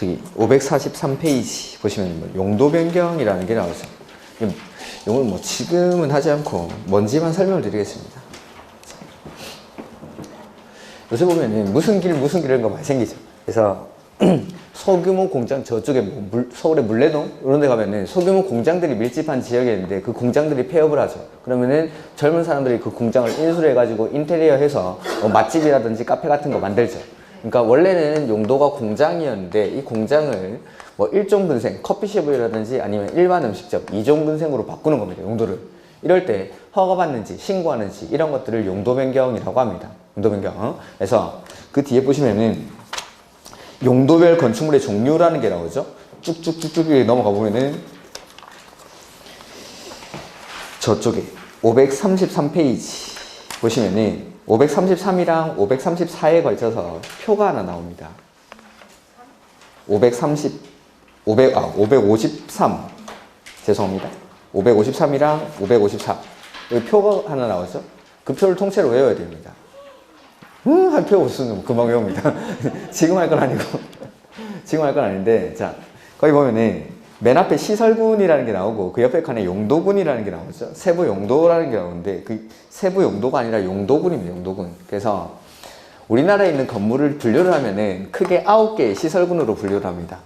저기 543페이지 보시면 뭐 용도 변경이라는 게 나오죠. 이걸 뭐 지금은 하지 않고 먼지만 설명을 드리겠습니다. 요새 보면은 무슨 길 이런 거 많이 생기죠. 그래서 소규모 공장 저쪽에 뭐 서울의 물레동 이런 데 가면은 소규모 공장들이 밀집한 지역에 있는데 그 공장들이 폐업을 하죠. 그러면은 젊은 사람들이 그 공장을 인수를 해가지고 인테리어 해서 뭐 맛집이라든지 카페 같은 거 만들죠. 그러니까 원래는 용도가 공장이었는데 이 공장을 뭐 일종근생, 커피숍이라든지 아니면 일반 음식점, 이종근생으로 바꾸는 겁니다. 용도를. 이럴 때 허가받는지 신고하는지 이런 것들을 용도 변경이라고 합니다. 용도 변경. 그래서 그 뒤에 보시면은 용도별 건축물의 종류라는 게 나오죠. 쭉쭉쭉쭉 넘어가 보면은 저쪽에 533페이지 보시면은 533이랑 534에 걸쳐서 표가 하나 나옵니다. 553 죄송합니다. 553이랑 554 여기 표가 하나 나오죠. 그 표를 통째로 외워야 됩니다. 한 표 없으면 금방 외웁니다. 지금 할 건 아니고 지금 할 건 아닌데 자 거기 보면은 맨 앞에 시설군이라는 게 나오고 그 옆에 칸에 용도군이라는 게 나오죠. 세부 용도라는 게 나오는데 그 세부 용도가 아니라 용도군입니다. 용도군. 그래서 우리나라에 있는 건물을 분류를 하면은 크게 9개의 시설군으로 분류를 합니다.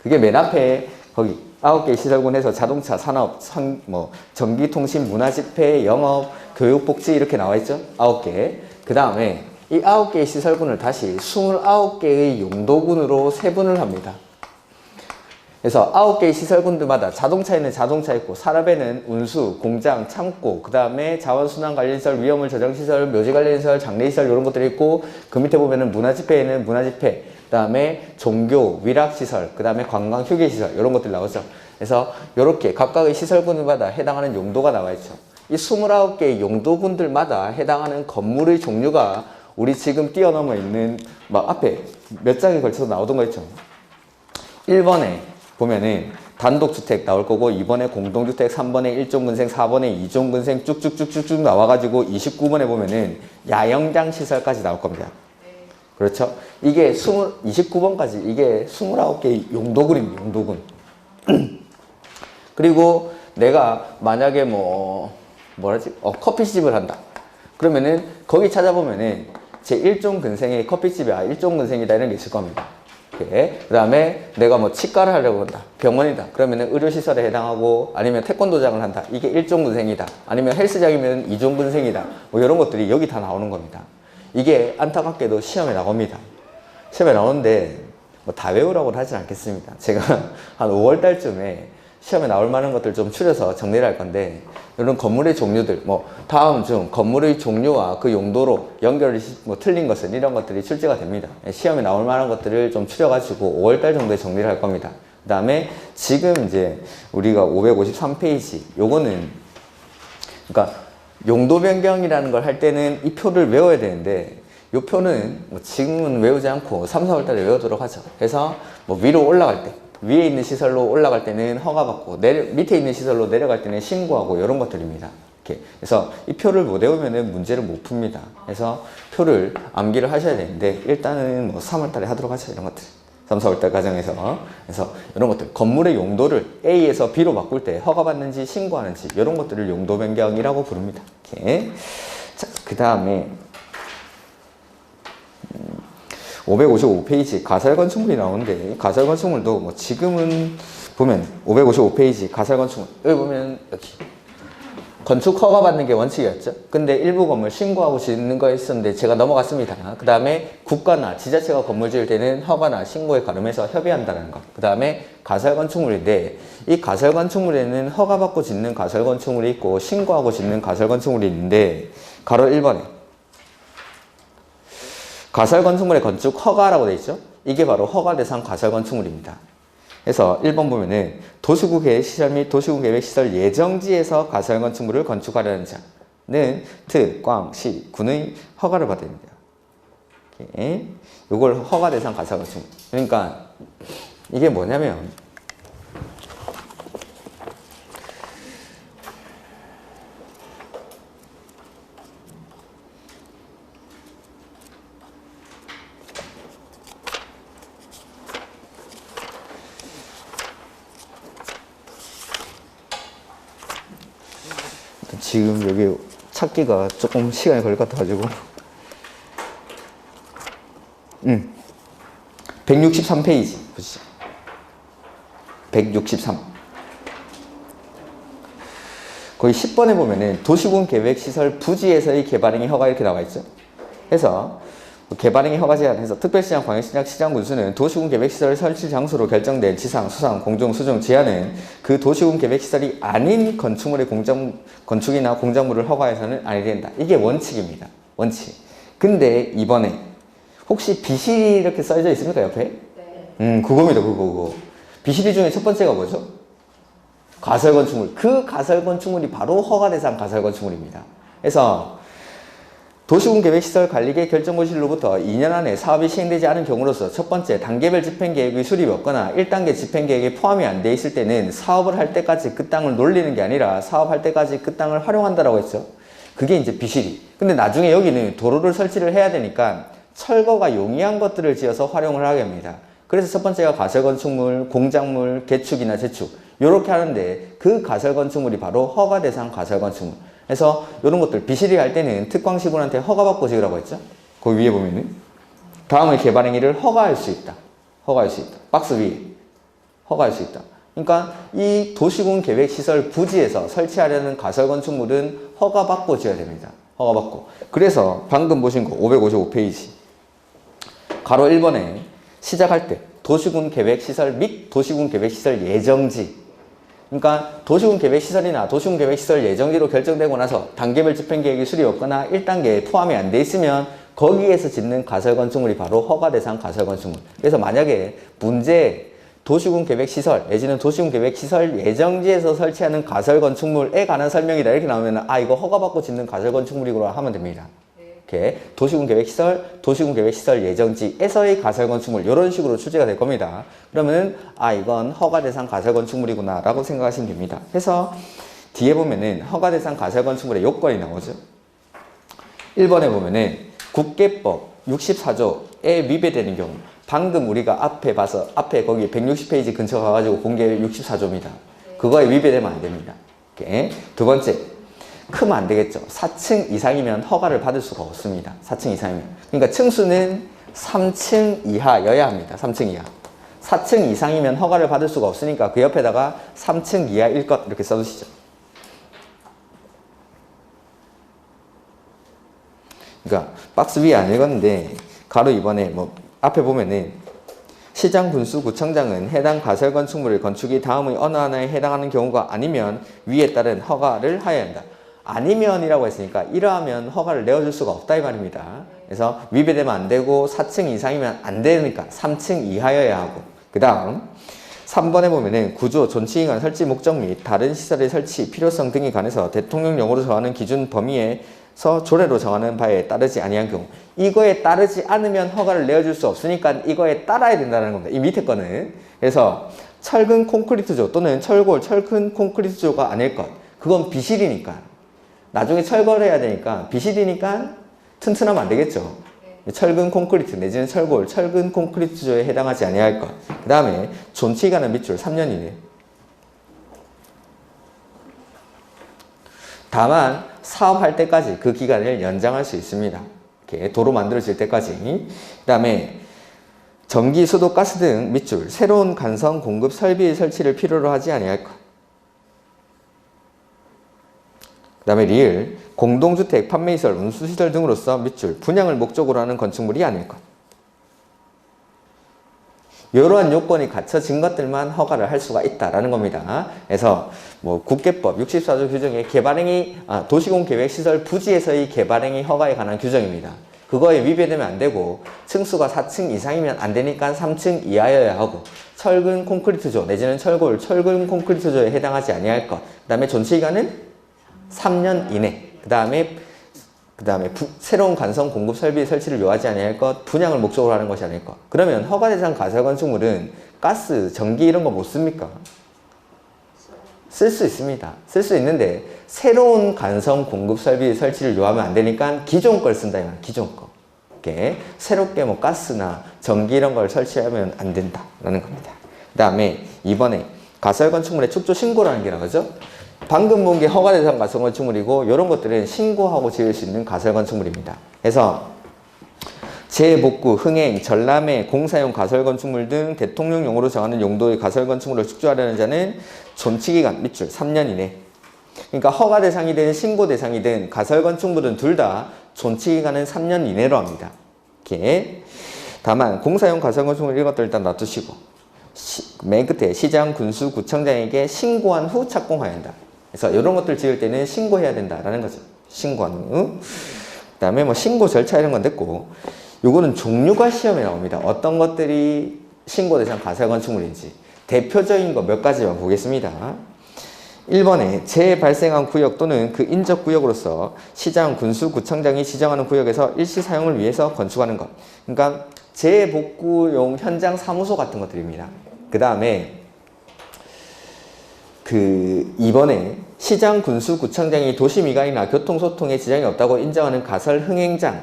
그게 맨 앞에 거기 9개의 시설군에서 자동차, 산업, 뭐 전기통신, 문화집회, 영업, 교육복지 이렇게 나와 있죠. 9개. 그 다음에 이 9개의 시설군을 다시 29개의 용도군으로 세분을 합니다. 그래서 9개의 시설군들마다 자동차에는 자동차 있고 산업에는 운수, 공장, 창고, 그 다음에 자원순환 관련시설, 위험물 저장시설, 묘지 관련시설, 장례시설 이런 것들이 있고 그 밑에 보면은 문화집회에는 문화집회, 그 다음에 종교, 위락시설, 그 다음에 관광, 휴게시설 이런 것들이 나오죠. 그래서 이렇게 각각의 시설군마다 해당하는 용도가 나와 있죠. 이 29개의 용도군들마다 해당하는 건물의 종류가 우리 지금 뛰어넘어 있는 막 앞에 몇 장에 걸쳐서 나오던 거 있죠. 1번에 보면은 단독주택 나올 거고 2번에 공동주택, 3번에 1종근생, 4번에 2종근생 쭉쭉쭉쭉쭉 나와가지고 29번에 보면은 야영장 시설까지 나올 겁니다. 그렇죠? 이게 29번까지 이게 29개의 용도군입니다. 용도군. 그리고 내가 만약에 커피집을 한다. 그러면은 거기 찾아보면은 제 1종근생의 커피집이 1종근생이다 이런 게 있을 겁니다. 그 다음에 내가 뭐 치과를 하려고 한다. 병원이다. 그러면은 의료시설에 해당하고 아니면 태권도장을 한다. 이게 1종근생이다. 아니면 헬스장이면 2종근생이다. 뭐 이런 것들이 여기 다 나오는 겁니다. 이게 안타깝게도 시험에 나옵니다. 시험에 나오는데 뭐 다 외우라고는 하진 않겠습니다. 제가 한 5월 달쯤에 시험에 나올 만한 것들 좀 추려서 정리를 할 건데 이런 건물의 종류들 다음 중 건물의 종류와 그 용도로 연결이 틀린 것은 이런 것들이 출제가 됩니다. 시험에 나올 만한 것들을 좀 추려가지고 5월달 정도에 정리를 할 겁니다. 그 다음에 지금 이제 우리가 553페이지 요거는 그러니까 용도 변경이라는 걸 할 때는 이 표를 외워야 되는데 이 표는 지금은 외우지 않고 3, 4월달에 외우도록 하죠. 그래서 위로 올라갈 때 위에 있는 시설로 올라갈 때는 허가받고 밑에 있는 시설로 내려갈 때는 신고하고 이런 것들입니다. 이렇게. 그래서 이 표를 못 외우면 문제를 못 풉니다. 그래서 표를 암기를 하셔야 되는데 일단은 3월달에 하도록 하죠. 이런 것들 3, 4월달 과정에서 그래서 이런 것들 건물의 용도를 A에서 B로 바꿀 때 허가받는지 신고하는지 이런 것들을 용도 변경이라고 부릅니다. 이렇게. 자, 그 다음에 555페이지 가설건축물이 나오는데 가설건축물도 지금은 보면 555페이지 가설건축물 여기 보면 여기 건축 허가 받는 게 원칙이었죠. 근데 일부 건물 신고하고 짓는 거 있었는데 제가 넘어갔습니다. 그 다음에 국가나 지자체가 건물 지을 때는 허가나 신고에 가름해서 협의한다는 것. 그 다음에 가설건축물인데 이 가설건축물에는 허가받고 짓는 가설건축물이 있고 신고하고 짓는 가설건축물이 있는데 가로 1번에 가설건축물의 건축 허가라고 되어 있죠. 이게 바로 허가 대상 가설건축물입니다. 그래서 1번 보면은 도시구 계획 시설 및 도시구 계획 시설 예정지에서 가설건축물을 건축하려는 자는 특, 광, 시, 군의 허가를 받아야 됩니다. 이걸 허가 대상 가설건축물. 그러니까 이게 뭐냐면 지금 여기 찾기가 조금 시간이 걸릴 것 같아가지고 163페이지 보시죠. 163 거기 10번에 보면은 도시군 계획시설 부지에서의 개발행위 허가 이렇게 나와 있죠. 그래서 개발행위 허가 제한해서 특별시장, 광역시장, 시장 군수는 도시군 계획시설 설치 장소로 결정된 지상, 수상, 공중, 수중, 지하는 그 도시군 계획시설이 아닌 건축물의 건축이나 공작물을 허가해서는 아니 된다. 이게 원칙입니다. 원칙. 근데 이번에 혹시 비실이 이렇게 써져 있습니까, 옆에? 네. 그겁니다, 그거. 비실이 중에 첫 번째가 뭐죠? 가설건축물. 그 가설건축물이 바로 허가대상 가설건축물입니다. 그래서 도시군계획시설관리계획 결정고시로부터 2년 안에 사업이 시행되지 않은 경우로서 첫 번째, 단계별 집행계획의 수립이 없거나 1단계 집행계획에 포함이 안 돼 있을 때는 사업을 할 때까지 그 땅을 놀리는 게 아니라 사업할 때까지 그 땅을 활용한다라고 했죠. 그게 이제 비실이. 근데 나중에 여기는 도로를 설치를 해야 되니까 철거가 용이한 것들을 지어서 활용을 하게 합니다. 그래서 첫 번째가 가설건축물, 공작물, 개축이나 재축 이렇게 하는데 그 가설건축물이 바로 허가대상 가설건축물. 그래서 이런 것들 비실이 할 때는 특광시군한테 허가받고 지으라고 했죠. 거기 위에 보면은 다음에 개발행위를 허가할 수 있다. 허가할 수 있다. 박스 위에 허가할 수 있다. 그러니까 이 도시군 계획시설 부지에서 설치하려는 가설건축물은 허가받고 지어야 됩니다. 허가받고. 그래서 방금 보신 거 555페이지 가로 1번에 시작할 때 도시군 계획시설 및 도시군 계획시설 예정지. 그러니까 도시군 계획시설이나 도시군 계획시설 예정지로 결정되고 나서 단계별 집행계획이 수립이 없거나 1단계에 포함이 안 돼 있으면 거기에서 짓는 가설건축물이 바로 허가대상 가설건축물. 그래서 만약에 문제 도시군 계획시설 내지는 도시군 계획시설 예정지에서 설치하는 가설건축물에 관한 설명이다 이렇게 나오면 아 이거 허가받고 짓는 가설건축물이구나 하면 됩니다. 이렇게 도시군 계획시설, 도시군 계획시설 예정지에서의 가설건축물 이런 식으로 출제가 될 겁니다. 그러면 아 이건 허가대상 가설건축물이구나 라고 생각하시면 됩니다. 그래서 뒤에 보면은 허가대상 가설건축물의 요건이 나오죠. 1번에 보면은 국계법 64조에 위배되는 경우 방금 우리가 앞에 봐서 앞에 거기 160페이지 근처 가가지고 공개 64조입니다. 그거에 위배되면 안 됩니다. 이렇게. 두 번째 크면 안 되겠죠. 4층 이상이면 허가를 받을 수가 없습니다. 4층 이상이면. 그러니까 층수는 3층 이하여야 합니다. 3층 이하. 4층 이상이면 허가를 받을 수가 없으니까 그 옆에다가 3층 이하일 것 이렇게 써주시죠. 그러니까 박스 위에 안 읽었는데 가로 2번에 뭐 앞에 보면은 시장, 군수, 구청장은 해당 가설건축물의 건축이 다음의 어느 하나에 해당하는 경우가 아니면 위에 따른 허가를 하여야 한다. 아니면이라고 했으니까 이러하면 허가를 내어줄 수가 없다 이 말입니다. 그래서 위배되면 안 되고 4층 이상이면 안 되니까 3층 이하여야 하고 그 다음 3번에 보면은 구조, 존치에 관한 설치 목적 및 다른 시설의 설치 필요성 등에 관해서 대통령령으로 정하는 기준 범위에서 조례로 정하는 바에 따르지 아니한 경우 이거에 따르지 않으면 허가를 내어줄 수 없으니까 이거에 따라야 된다는 겁니다. 이 밑에 거는 그래서 철근 콘크리트조 또는 철골, 철근 콘크리트조가 아닐 것 그건 비실이니까 나중에 철거를 해야 되니까 비실이니까 튼튼하면 안 되겠죠. 철근 콘크리트 내지는 철골, 철근 콘크리트조에 해당하지 아니할 것. 그 다음에 존치에 관한 밑줄 3년 이내. 다만 사업할 때까지 그 기간을 연장할 수 있습니다. 이렇게 도로 만들어질 때까지. 그 다음에 전기, 수도, 가스 등 밑줄 새로운 간선 공급 설비의 설치를 필요로 하지 아니할 것. 그 다음에 리을, 공동주택, 판매시설, 운수시설 등으로서 밑줄, 분양을 목적으로 하는 건축물이 아닐 것. 이러한 요건이 갖춰진 것들만 허가를 할 수가 있다라는 겁니다. 그래서 뭐 국계법 64조 규정에 개발행위, 도시공계획시설 부지에서의 개발행위 허가에 관한 규정입니다. 그거에 위배되면 안 되고 층수가 4층 이상이면 안 되니까 3층 이하여야 하고 철근 콘크리트조 내지는 철골, 철근 콘크리트조에 해당하지 아니할 것. 그 다음에 존치기간은 3년 이내. 그 다음에 새로운 간선 공급 설비 설치를 요하지 아니할 것, 분양을 목적으로 하는 것이 아닐 것. 그러면 허가대상 가설건축물은 가스, 전기 이런 거 못 씁니까? 쓸 수 있습니다. 쓸 수 있는데 새로운 간선 공급 설비 설치를 요하면 안 되니까 기존 걸 쓴다. 기존 거. 이렇게 새롭게 뭐 가스나 전기 이런 걸 설치하면 안 된다라는 겁니다. 그 다음에 이번에 가설건축물의 축조 신고라는 게 나오죠. 방금 본 게 허가대상 가설건축물이고 이런 것들은 신고하고 지을 수 있는 가설건축물입니다. 그래서 재복구, 흥행, 전람회, 공사용 가설건축물 등 대통령용으로 정하는 용도의 가설건축물을 축조하려는 자는 존치기간 밑줄 3년 이내. 그러니까 허가대상이 든 신고대상이든 가설건축물은 둘 다 존치기간은 3년 이내로 합니다. 이렇게. 다만 공사용 가설건축물 이것들 일단 놔두시고 맨 끝에 시장, 군수, 구청장에게 신고한 후 착공해야 한다. 그래서 이런 것들 지을 때는 신고해야 된다라는 거죠. 신고한 후. 그 다음에 뭐 신고 절차 이런 건 됐고, 요거는 종류가 시험에 나옵니다. 어떤 것들이 신고 대상 가설건축물인지. 대표적인 거 몇 가지만 보겠습니다. 1번에 재발생한 구역 또는 그 인접 구역으로서 시장, 군수, 구청장이 지정하는 구역에서 일시 사용을 위해서 건축하는 것. 그러니까 재복구용 현장 사무소 같은 것들입니다. 그 다음에 그 2번에 시장, 군수, 구청장이 도시 미관이나 교통소통에 지장이 없다고 인정하는 가설 흥행장,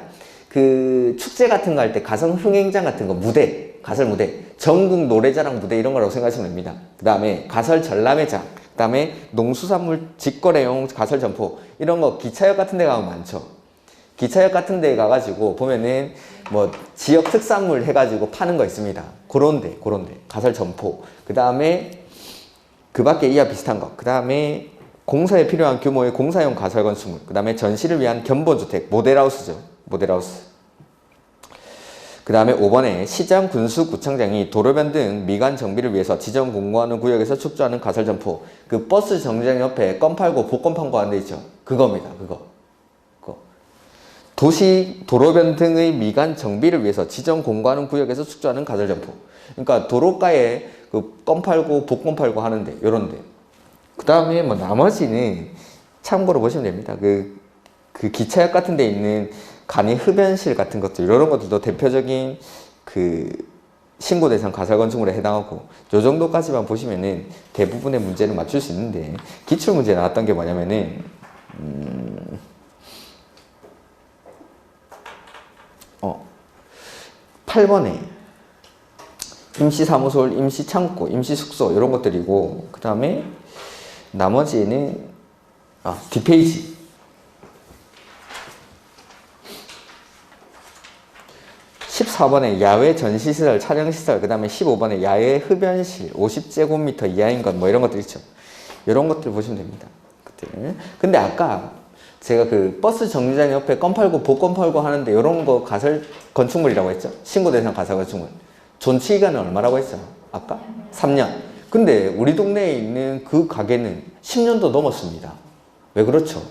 그 축제 같은 거 할 때 가설 흥행장 같은 거 무대, 가설 무대, 전국 노래자랑 무대 이런 거라고 생각하시면 됩니다. 그 다음에 가설 전람회장, 그 다음에 농수산물 직거래용 가설 점포 이런 거 기차역 같은 데 가면 많죠. 기차역 같은 데 가가지고 보면은 뭐 지역 특산물 해가지고 파는 거 있습니다. 그런데 가설 점포, 그 다음에 그 밖에 이와 비슷한 것, 그 다음에 공사에 필요한 규모의 공사용 가설건축물, 그 다음에 전시를 위한 견본주택, 모델하우스죠. 모델하우스. 그 다음에 5번에 시장, 군수, 구청장이 도로변 등 미관 정비를 위해서 지정 공고하는 구역에서 축조하는 가설점포, 그 버스 정류장 옆에 껌 팔고 복권 판고 하는 데 있죠. 그겁니다. 그거. 도시 도로변 등의 미관 정비를 위해서 지정 공고하는 구역에서 축조하는 가설점포. 그러니까 도로가에 그 껌 팔고 복권 팔고 하는데 요런데. 그 다음에 뭐 나머지는 참고로 보시면 됩니다. 그 기차역 같은 데 있는 간이 흡연실 같은 것들, 이런 것들도 대표적인 그 신고 대상 가설 건축물에 해당하고, 요 정도까지만 보시면은 대부분의 문제를 맞출 수 있는데, 기출 문제 나왔던 게 뭐냐면은 8번에 임시사무소, 임시창고, 임시숙소 이런 것들이고, 그 다음에 나머지는 뒷페이지 14번에 야외 전시시설, 촬영시설, 그 다음에 15번에 야외 흡연실 50제곱미터 이하인 것 뭐 이런 것들 있죠. 이런 것들 보시면 됩니다. 근데 아까 제가 그 버스 정류장 옆에 껌 팔고 복권 팔고 하는데 이런 거 가설 건축물이라고 했죠. 신고 대상 가설 건축물. 존치 기간은 얼마라고 했죠? 아까? 3년. 근데 우리 동네에 있는 그 가게는 10년도 넘었습니다. 왜 그렇죠?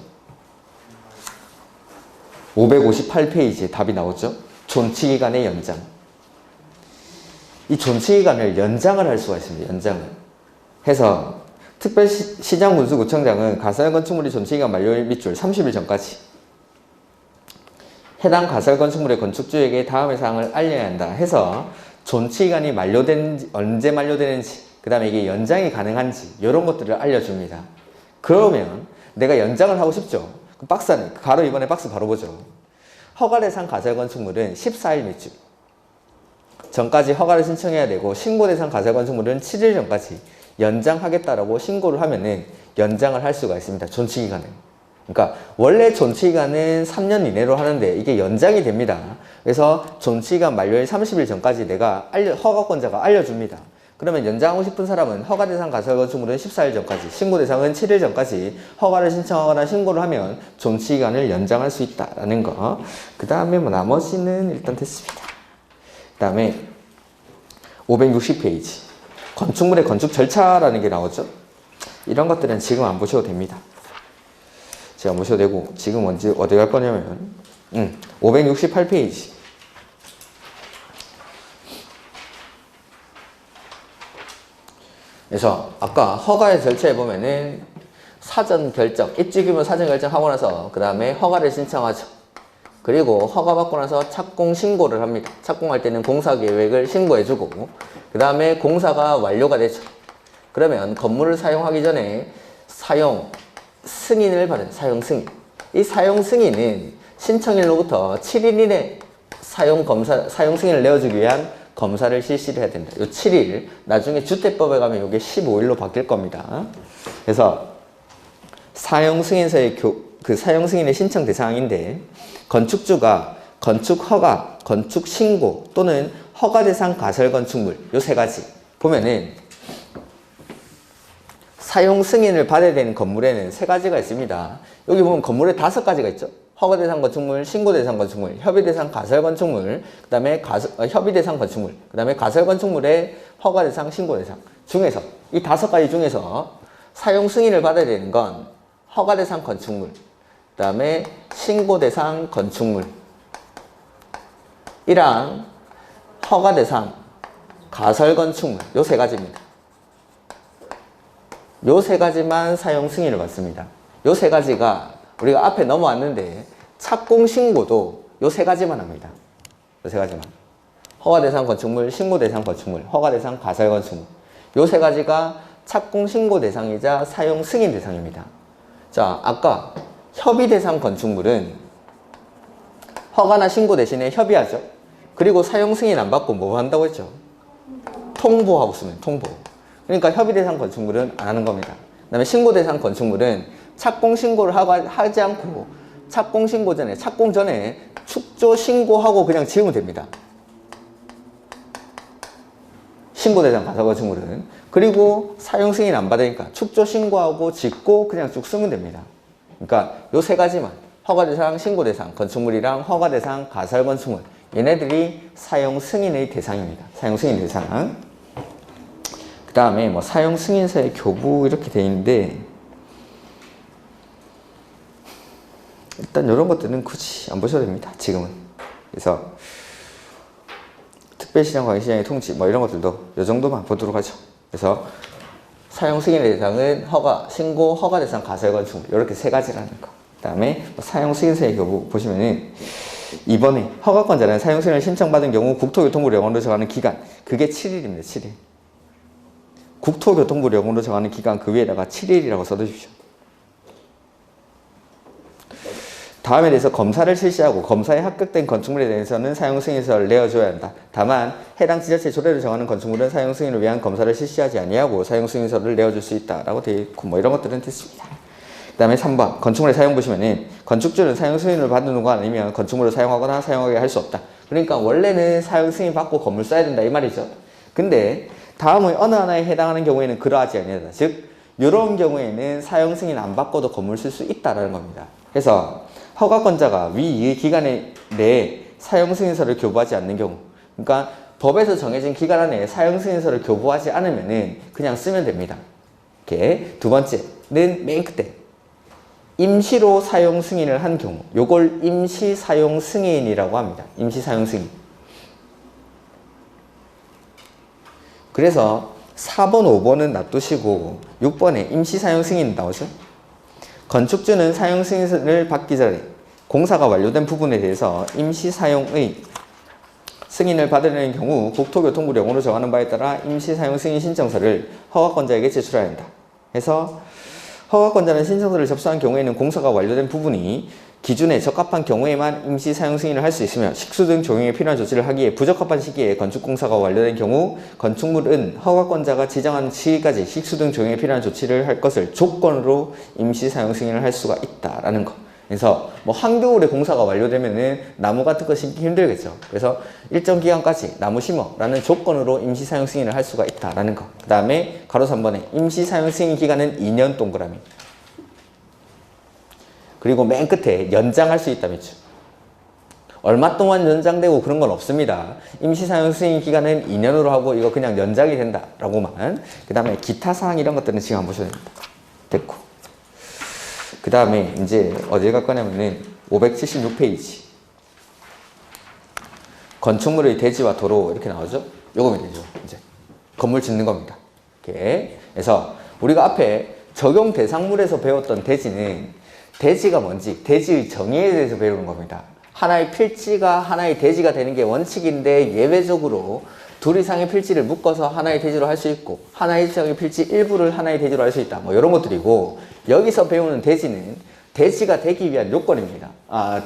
558페이지에 답이 나오죠. 존치기간의 연장. 이 존치기간을 연장을 할 수가 있습니다. 연장을 해서 특별시장 군수구청장은 가설건축물의 존치기간 만료일 밑줄 30일 전까지 해당 가설건축물의 건축주에게 다음의 사항을 알려야 한다 해서 존치기간이 만료되는지, 언제 만료되는지, 그 다음에 이게 연장이 가능한지 이런 것들을 알려줍니다. 그러면 내가 연장을 하고 싶죠. 그 박스 안에 가로 2번에 박스 바로 보죠. 허가대상 가설건축물은 14일 밑줄 전까지 허가를 신청해야 되고, 신고대상 가설건축물은 7일 전까지 연장하겠다라고 신고를 하면은 연장을 할 수가 있습니다. 존치기간은. 그러니까 원래 존치기간은 3년 이내로 하는데 이게 연장이 됩니다. 그래서 존치기간 만료일 30일 전까지 내가 허가권자가 알려줍니다. 그러면 연장하고 싶은 사람은 허가대상 가설건축물은 14일 전까지, 신고대상은 7일 전까지 허가를 신청하거나 신고를 하면 존치기간을 연장할 수 있다라는 거. 그 다음에 뭐 나머지는 일단 됐습니다. 그 다음에 560페이지 건축물의 건축 절차라는 게 나오죠. 이런 것들은 지금 안 보셔도 됩니다. 제가 안 보셔도 되고, 지금 어디 갈 거냐면 568페이지 그래서 아까 허가의 절차에 보면은 사전 결정, 입지 규모 사전 결정하고 나서 그 다음에 허가를 신청하죠. 그리고 허가 받고 나서 착공 신고를 합니다. 착공할 때는 공사 계획을 신고해주고, 그 다음에 공사가 완료가 되죠. 그러면 건물을 사용하기 전에 사용 승인을 받은 사용 승인. 이 사용 승인은 신청일로부터 7일 이내 사용 승인을 내어주기 위한 검사를 실시를 해야 된다. 요 7일, 나중에 주택법에 가면 이게 15일로 바뀔 겁니다. 그래서 사용 승인서의 사용 승인의 신청 대상인데 건축주가 건축 허가, 건축 신고 또는 허가 대상 가설 건축물 요 세 가지 보면은 사용 승인을 받아야 되는 건물에는 세 가지가 있습니다. 여기 보면 건물에 5가지가 있죠. 허가 대상 건축물, 신고 대상 건축물, 협의 대상 가설 건축물, 그 다음에 협의 대상 건축물, 그 다음에 가설 건축물의 허가 대상, 신고 대상 중에서 이 5가지 중에서 사용 승인을 받아야 되는 건 허가 대상 건축물, 그 다음에 신고 대상 건축물 이랑 허가 대상 가설 건축물 요 세 가지입니다. 요 세 가지만 사용 승인을 받습니다. 요 세 가지가 우리가 앞에 넘어왔는데 착공 신고도 요 세 가지만 합니다. 요 세 가지만. 허가 대상 건축물, 신고 대상 건축물, 허가 대상 가설 건축물. 요 세 가지가 착공 신고 대상이자 사용 승인 대상입니다. 자, 아까 협의 대상 건축물은 허가나 신고 대신에 협의하죠. 그리고 사용 승인 안 받고 뭐 한다고 했죠? 통보하고 쓰면 통보. 그러니까 협의 대상 건축물은 안 하는 겁니다. 그 다음에 신고 대상 건축물은 착공 신고를 하지 않고 착공 신고 전에, 착공 전에 축조 신고하고 그냥 지으면 됩니다. 신고 대상 가설 건축물은. 그리고 사용 승인 안 받으니까 축조 신고하고 짓고 그냥 쭉 쓰면 됩니다. 그러니까 요 세 가지만 허가 대상, 신고 대상 건축물이랑 허가 대상 가설 건축물 얘네들이 사용 승인의 대상입니다. 사용 승인 대상. 그 다음에 뭐 사용 승인서의 교부 이렇게 돼 있는데 일단 이런 것들은 굳이 안 보셔도 됩니다. 지금은. 그래서 특별시장, 광역시장의 통지 뭐 이런 것들도 이 정도만 보도록 하죠. 그래서 사용 승인의 대상은 허가, 신고, 허가 대상, 가설 건축물 이렇게 세 가지라는 거. 그 다음에 사용 승인서의 교부 보시면은 이번에 허가권자는 사용 승인을 신청받은 경우 국토교통부 영원으로 정하는 기간 그게 7일입니다. 7일. 국토교통부 영원으로 정하는 기간 그 위에다가 7일이라고 써두십시오. 다음에 대해서 검사를 실시하고 검사에 합격된 건축물에 대해서는 사용 승인서를 내어줘야 한다. 다만 해당 지자체 조례로 정하는 건축물은 사용 승인을 위한 검사를 실시하지 아니하고 사용 승인서를 내어줄 수 있다라고 되어 있고 뭐 이런 것들은 됐습니다. 그 다음에 3번 건축물의 사용 보시면은 건축주는 사용 승인을 받는 거 아니면 건축물을 사용하거나 사용하게 할 수 없다. 그러니까 원래는 사용 승인 받고 건물 써야 된다 이 말이죠. 근데 다음의 어느 하나에 해당하는 경우에는 그러하지 아니하다. 즉 이런 경우에는 사용 승인 안 받고도 건물 쓸 수 있다라는 겁니다. 그래서 허가권자가 위 이의 기간에 내에 사용 승인서를 교부하지 않는 경우, 그러니까 법에서 정해진 기간 안에 사용 승인서를 교부하지 않으면은 그냥 쓰면 됩니다. 이렇게 두 번째는 맨 끝에 임시로 사용 승인을 한 경우, 요걸 임시 사용 승인이라고 합니다. 임시 사용 승인. 그래서 4번, 5번은 놔두시고 6번에 임시 사용 승인 나오죠? 건축주는 사용 승인을 받기 전에 공사가 완료된 부분에 대해서 임시 사용의 승인을 받으려는 경우 국토교통부 영어로 정하는 바에 따라 임시 사용 승인 신청서를 허가권자에게 제출해야 한다. 해서 허가권자는 신청서를 접수한 경우에는 공사가 완료된 부분이 기준에 적합한 경우에만 임시 사용 승인을 할 수 있으며 식수 등 조경에 필요한 조치를 하기에 부적합한 시기에 건축공사가 완료된 경우 건축물은 허가권자가 지정한 시기까지 식수 등 조경에 필요한 조치를 할 것을 조건으로 임시 사용 승인을 할 수가 있다라는 거. 그래서 뭐 한겨울에 공사가 완료되면은 나무 같은 거 심기 힘들겠죠. 그래서 일정 기간까지 나무 심어라는 조건으로 임시 사용 승인을 할 수가 있다라는 거. 그 다음에 가로 3번에 임시 사용 승인 기간은 2년 동그라미. 그리고 맨 끝에 연장할 수 있다면죠. 얼마 동안 연장되고 그런 건 없습니다. 임시 사용 승인 기간은 2년으로 하고 이거 그냥 연장이 된다라고만. 그 다음에 기타 사항 이런 것들은 지금 안 보셔도 됩니다. 됐고. 그 다음에 이제 어디에 갈 거냐면은 576페이지. 건축물의 대지와 도로 이렇게 나오죠? 요거면 되죠. 이제 건물 짓는 겁니다. 이렇게. 그래서 우리가 앞에 적용 대상물에서 배웠던 대지는 대지가 뭔지, 대지의 정의에 대해서 배우는 겁니다. 하나의 필지가 하나의 대지가 되는 게 원칙인데 예외적으로 둘 이상의 필지를 묶어서 하나의 대지로 할 수 있고 하나의 이상의 필지 일부를 하나의 대지로 할 수 있다. 뭐 이런 것들이고 여기서 배우는 대지는 대지가 되기 위한 요건입니다.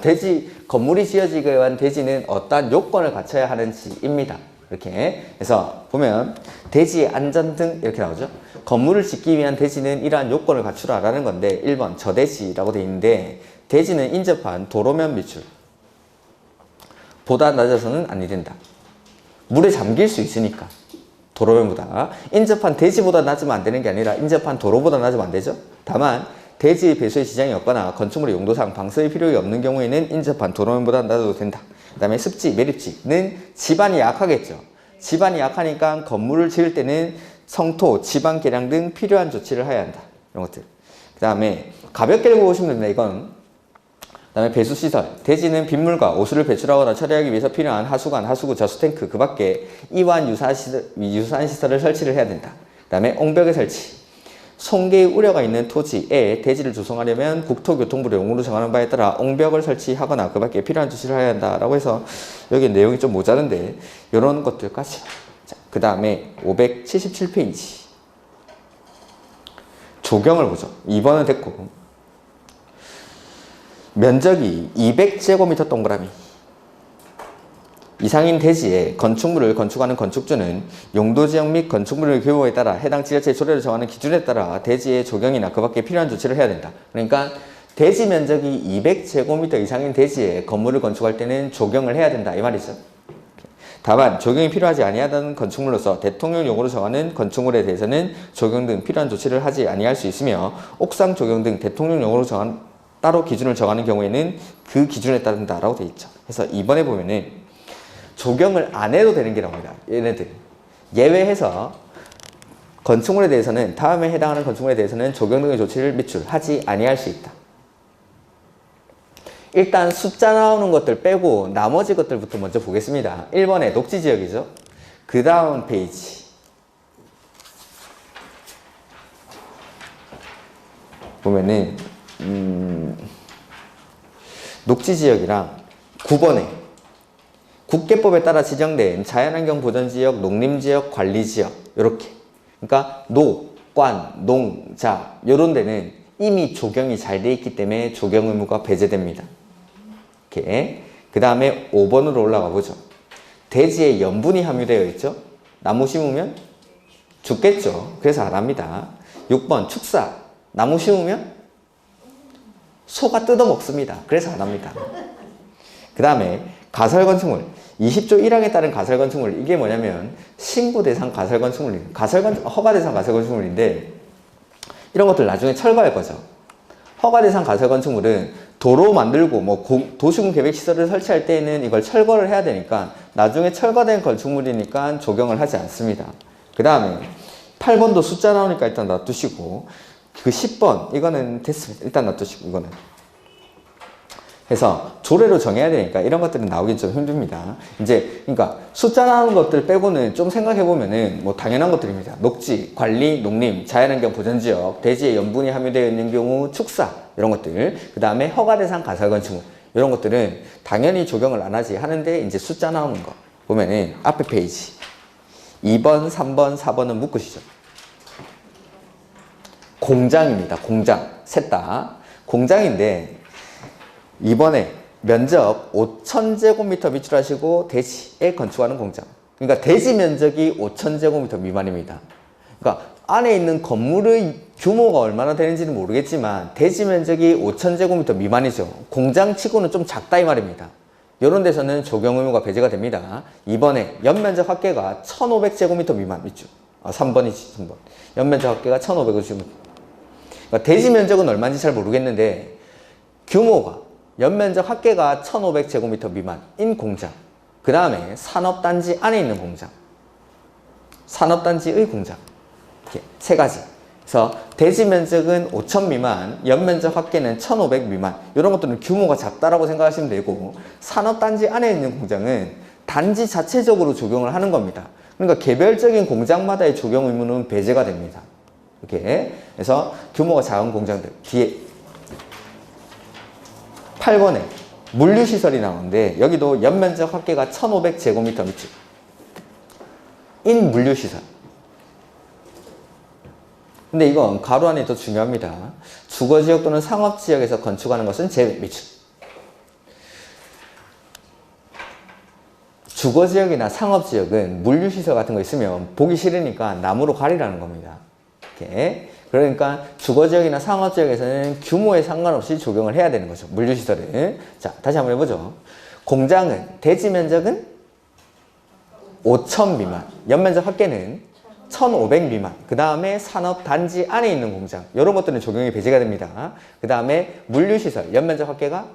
대지, 건물이 지어지기 위한 대지는 어떠한 요건을 갖춰야 하는지입니다. 이렇게 해서 보면 대지의 안전 등 이렇게 나오죠. 건물을 짓기 위한 대지는 이러한 요건을 갖추라라는 건데 1번 저대지라고 되어 있는데 대지는 인접한 도로면 밑줄 보다 낮아서는 아니 된다. 물에 잠길 수 있으니까 도로면보다 인접한 대지보다 낮으면 안 되는 게 아니라 인접한 도로보다 낮으면 안 되죠. 다만 대지의 배수의 지장이 없거나 건축물의 용도상 방수의 필요가 없는 경우에는 인접한 도로면보다 낮아도 된다. 그 다음에 습지, 매립지는 지반이 약하겠죠. 지반이 약하니까 건물을 지을 때는 성토, 지반 개량 등 필요한 조치를 해야 한다. 이런 것들. 그 다음에 가볍게 읽어보시면 됩니다. 이건. 그 다음에 배수시설. 대지는 빗물과 오수를 배출하거나 처리하기 위해서 필요한 하수관, 하수구, 저수탱크 그 밖에 이완 유사한 시설을 설치를 해야 된다. 그 다음에 옹벽의 설치. 송계의 우려가 있는 토지에 대지를 조성하려면 국토교통부의 용으로 정하는 바에 따라 옹벽을 설치하거나 그 밖에 필요한 조치를 해야 한다라고 해서 여기 내용이 좀 모자른데 이런 것들까지. 그 다음에 577페이지 조경을 보죠. 2번은 됐고 면적이 200제곱미터 동그라미 이상인 대지에 건축물을 건축하는 건축주는 용도지역 및 건축물의 규모에 따라 해당 지자체의 조례를 정하는 기준에 따라 대지의 조경이나 그 밖에 필요한 조치를 해야 된다. 그러니까 대지 면적이 200제곱미터 이상인 대지에 건물을 건축할 때는 조경을 해야 된다 이 말이죠. 다만 조경이 필요하지 아니하다는 건축물로서 대통령령으로 정하는 건축물에 대해서는 조경 등 필요한 조치를 하지 아니할 수 있으며 옥상 조경 등 대통령령으로 정한 따로 기준을 정하는 경우에는 그 기준에 따른다라고 되어 있죠. 그래서 이번에 보면은 조경을 안 해도 되는 게 나옵니다. 얘네들 예외해서 건축물에 대해서는 다음에 해당하는 건축물에 대해서는 조경 등의 조치를 밑줄하지 아니할 수 있다. 일단 숫자 나오는 것들 빼고 나머지 것들부터 먼저 보겠습니다. 1번에 녹지지역이죠. 그 다음 페이지 보면은 녹지지역이랑 9번에 국계법에 따라 지정된 자연환경 보전지역, 농림지역, 관리지역 이렇게 그러니까 녹, 관, 농, 자 이런 데는 이미 조경이 잘 돼 있기 때문에 조경 의무가 배제됩니다. 이렇게 그 다음에 5번으로 올라가 보죠. 대지에 염분이 함유되어 있죠. 나무 심으면 죽겠죠. 그래서 안 합니다. 6번 축사 나무 심으면 소가 뜯어먹습니다. 그래서 안 합니다. 그 다음에 가설건축물 20조 1항에 따른 가설건축물 이게 뭐냐면 신고대상 가설건축물입니다. 허가대상 가설건축물인데 이런 것들 나중에 철거할 거죠. 허가대상 가설건축물은 도로 만들고 뭐 도시군 계획시설을 설치할 때에는 이걸 철거를 해야 되니까 나중에 철거된 건축물이니까 조경을 하지 않습니다. 그 다음에 8번도 숫자 나오니까 일단 놔두시고 그 10번 이거는 됐습니다. 일단 놔두시고 이거는 해서 조례로 정해야 되니까 이런 것들은 나오긴 좀 힘듭니다. 이제 그러니까 숫자 나오는 것들 빼고는 좀 생각해 보면은 뭐 당연한 것들입니다. 녹지, 관리, 농림, 자연환경 보전지역, 대지에 염분이 함유되어 있는 경우 축사 이런 것들, 그 다음에 허가대상 가설건축물 이런 것들은 당연히 조경을 안 하지 하는데 이제 숫자 나오는 거 보면은 앞에 페이지 2번, 3번, 4번은 묶으시죠. 공장입니다. 공장 셋 다 공장인데 이번에 면적 5,000제곱미터 미출하시고 대지에 건축하는 공장. 그러니까 대지 면적이 5,000제곱미터 미만입니다. 그러니까 안에 있는 건물의 규모가 얼마나 되는지는 모르겠지만 대지 면적이 5,000제곱미터 미만이죠. 공장치고는 좀 작다 이 말입니다. 이런 데서는 조경 의무가 배제가 됩니다. 이번에 연면적 합계가 1,500제곱미터 미만 있죠. 3번이지 3번. 연면적 합계가 1,500제곱미터. 그러니까 대지 면적은 얼마인지 잘 모르겠는데 규모가 연면적 합계가 1,500제곱미터 미만인 공장. 그 다음에 산업단지 안에 있는 공장. 산업단지의 공장. 이렇게 세 가지. 그래서 대지 면적은 5,000 미만, 연면적 합계는 1,500 미만. 이런 것들은 규모가 작다라고 생각하시면 되고 산업단지 안에 있는 공장은 단지 자체적으로 적용을 하는 겁니다. 그러니까 개별적인 공장마다의 적용 의무는 배제가 됩니다. 이렇게 해서 규모가 작은 공장들 뒤에 8번에 물류시설이 나오는데 여기도 연면적 합계가 1,500제곱미터 미치 인 물류시설. 근데 이건 가로 안이 더 중요합니다. 주거지역 또는 상업지역에서 건축하는 것은 제외 미치. 주거지역이나 상업지역은 물류시설 같은 거 있으면 보기 싫으니까 나무로 가리라는 겁니다. 이렇게. 그러니까 주거지역이나 상업지역에서는 규모에 상관없이 적용을 해야 되는 거죠. 물류시설은. 자, 다시 한번 해보죠. 공장은 대지 면적은 5,000 미만, 연면적 합계는 1,500 미만, 그 다음에 산업단지 안에 있는 공장, 이런 것들은 적용이 배제가 됩니다. 그 다음에 물류시설, 연면적 합계가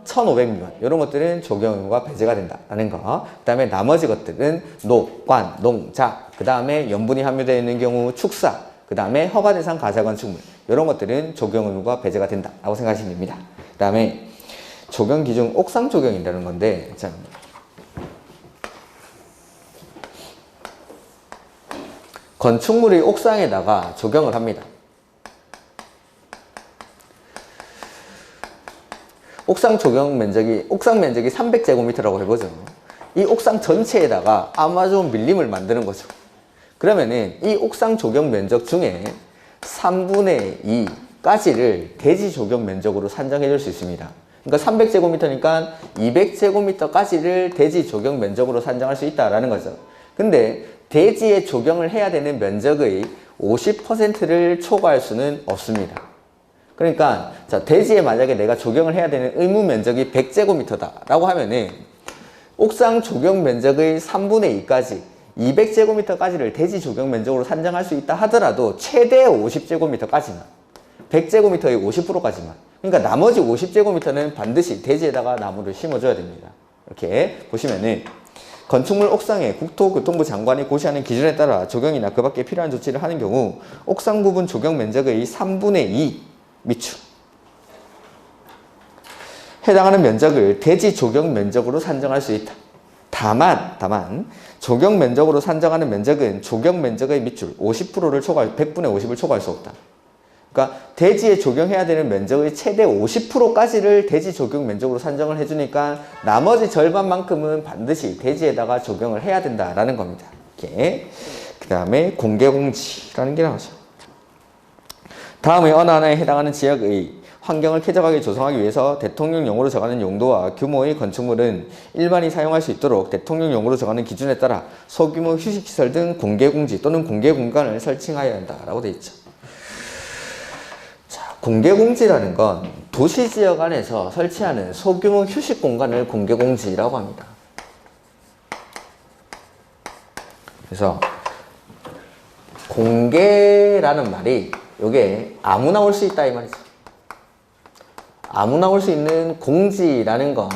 1,500 미만, 이런 것들은 적용 의무가 배제가 된다는 거. 그 다음에 나머지 것들은 녹, 관, 농, 작, 그 다음에 염분이 함유되어 있는 경우 축사, 그 다음에 허가대상 가사건축물, 이런 것들은 적용 의무가 배제가 된다라고 생각하시면 됩니다. 그 다음에 적용 기준 옥상 적용이라는 건데, 자, 건축물의 옥상에다가 적용을 합니다. 옥상 면적이 300제곱미터라고 해보죠. 이 옥상 전체에다가 아마존 밀림을 만드는 거죠. 그러면은 이 옥상 적용 면적 중에 3분의 2까지를 대지 적용 면적으로 산정해 줄 수 있습니다. 그러니까 300제곱미터니까 200제곱미터까지를 대지 적용 면적으로 산정할 수 있다라는 거죠. 근데 대지에 적용을 해야 되는 면적의 50%를 초과할 수는 없습니다. 그러니까 자, 대지에 만약에 내가 적용을 해야 되는 의무 면적이 100제곱미터다 라고 하면은 옥상 적용 면적의 3분의 2까지 200제곱미터까지를 대지 적용 면적으로 산정할 수 있다 하더라도 최대 50제곱미터까지만, 100제곱미터의 50%까지만, 그러니까 나머지 50제곱미터는 반드시 대지에다가 나무를 심어줘야 됩니다. 이렇게 보시면은 건축물 옥상에 국토교통부 장관이 고시하는 기준에 따라 적용이나 그 밖에 필요한 조치를 하는 경우 옥상 부분 적용 면적의 3분의 2 미추 해당하는 면적을 대지 적용 면적으로 산정할 수 있다. 다만 적용 면적으로 산정하는 면적은 적용 면적의 밑줄 50%를 초과할 100분의 50을 초과할 수 없다. 그러니까 대지에 적용해야 되는 면적의 최대 50%까지를 대지 적용 면적으로 산정을 해주니까 나머지 절반만큼은 반드시 대지에다가 적용을 해야 된다라는 겁니다. 이렇게. 그 다음에 공개공지라는 게 나오죠. 다음의 어느 하나에 해당하는 지역의 환경을 쾌적하게 조성하기 위해서 대통령용으로 정하는 용도와 규모의 건축물은 일반이 사용할 수 있도록 대통령용으로 정하는 기준에 따라 소규모 휴식시설 등 공개공지 또는 공개공간을 설치하여야 한다라고 되어 있죠. 공개공지라는 건 도시지역 안에서 설치하는 소규모 휴식공간을 공개공지라고 합니다. 그래서 공개라는 말이 이게 아무나 올 수 있다 이 말이죠. 아무나 올 수 있는 공지라는 건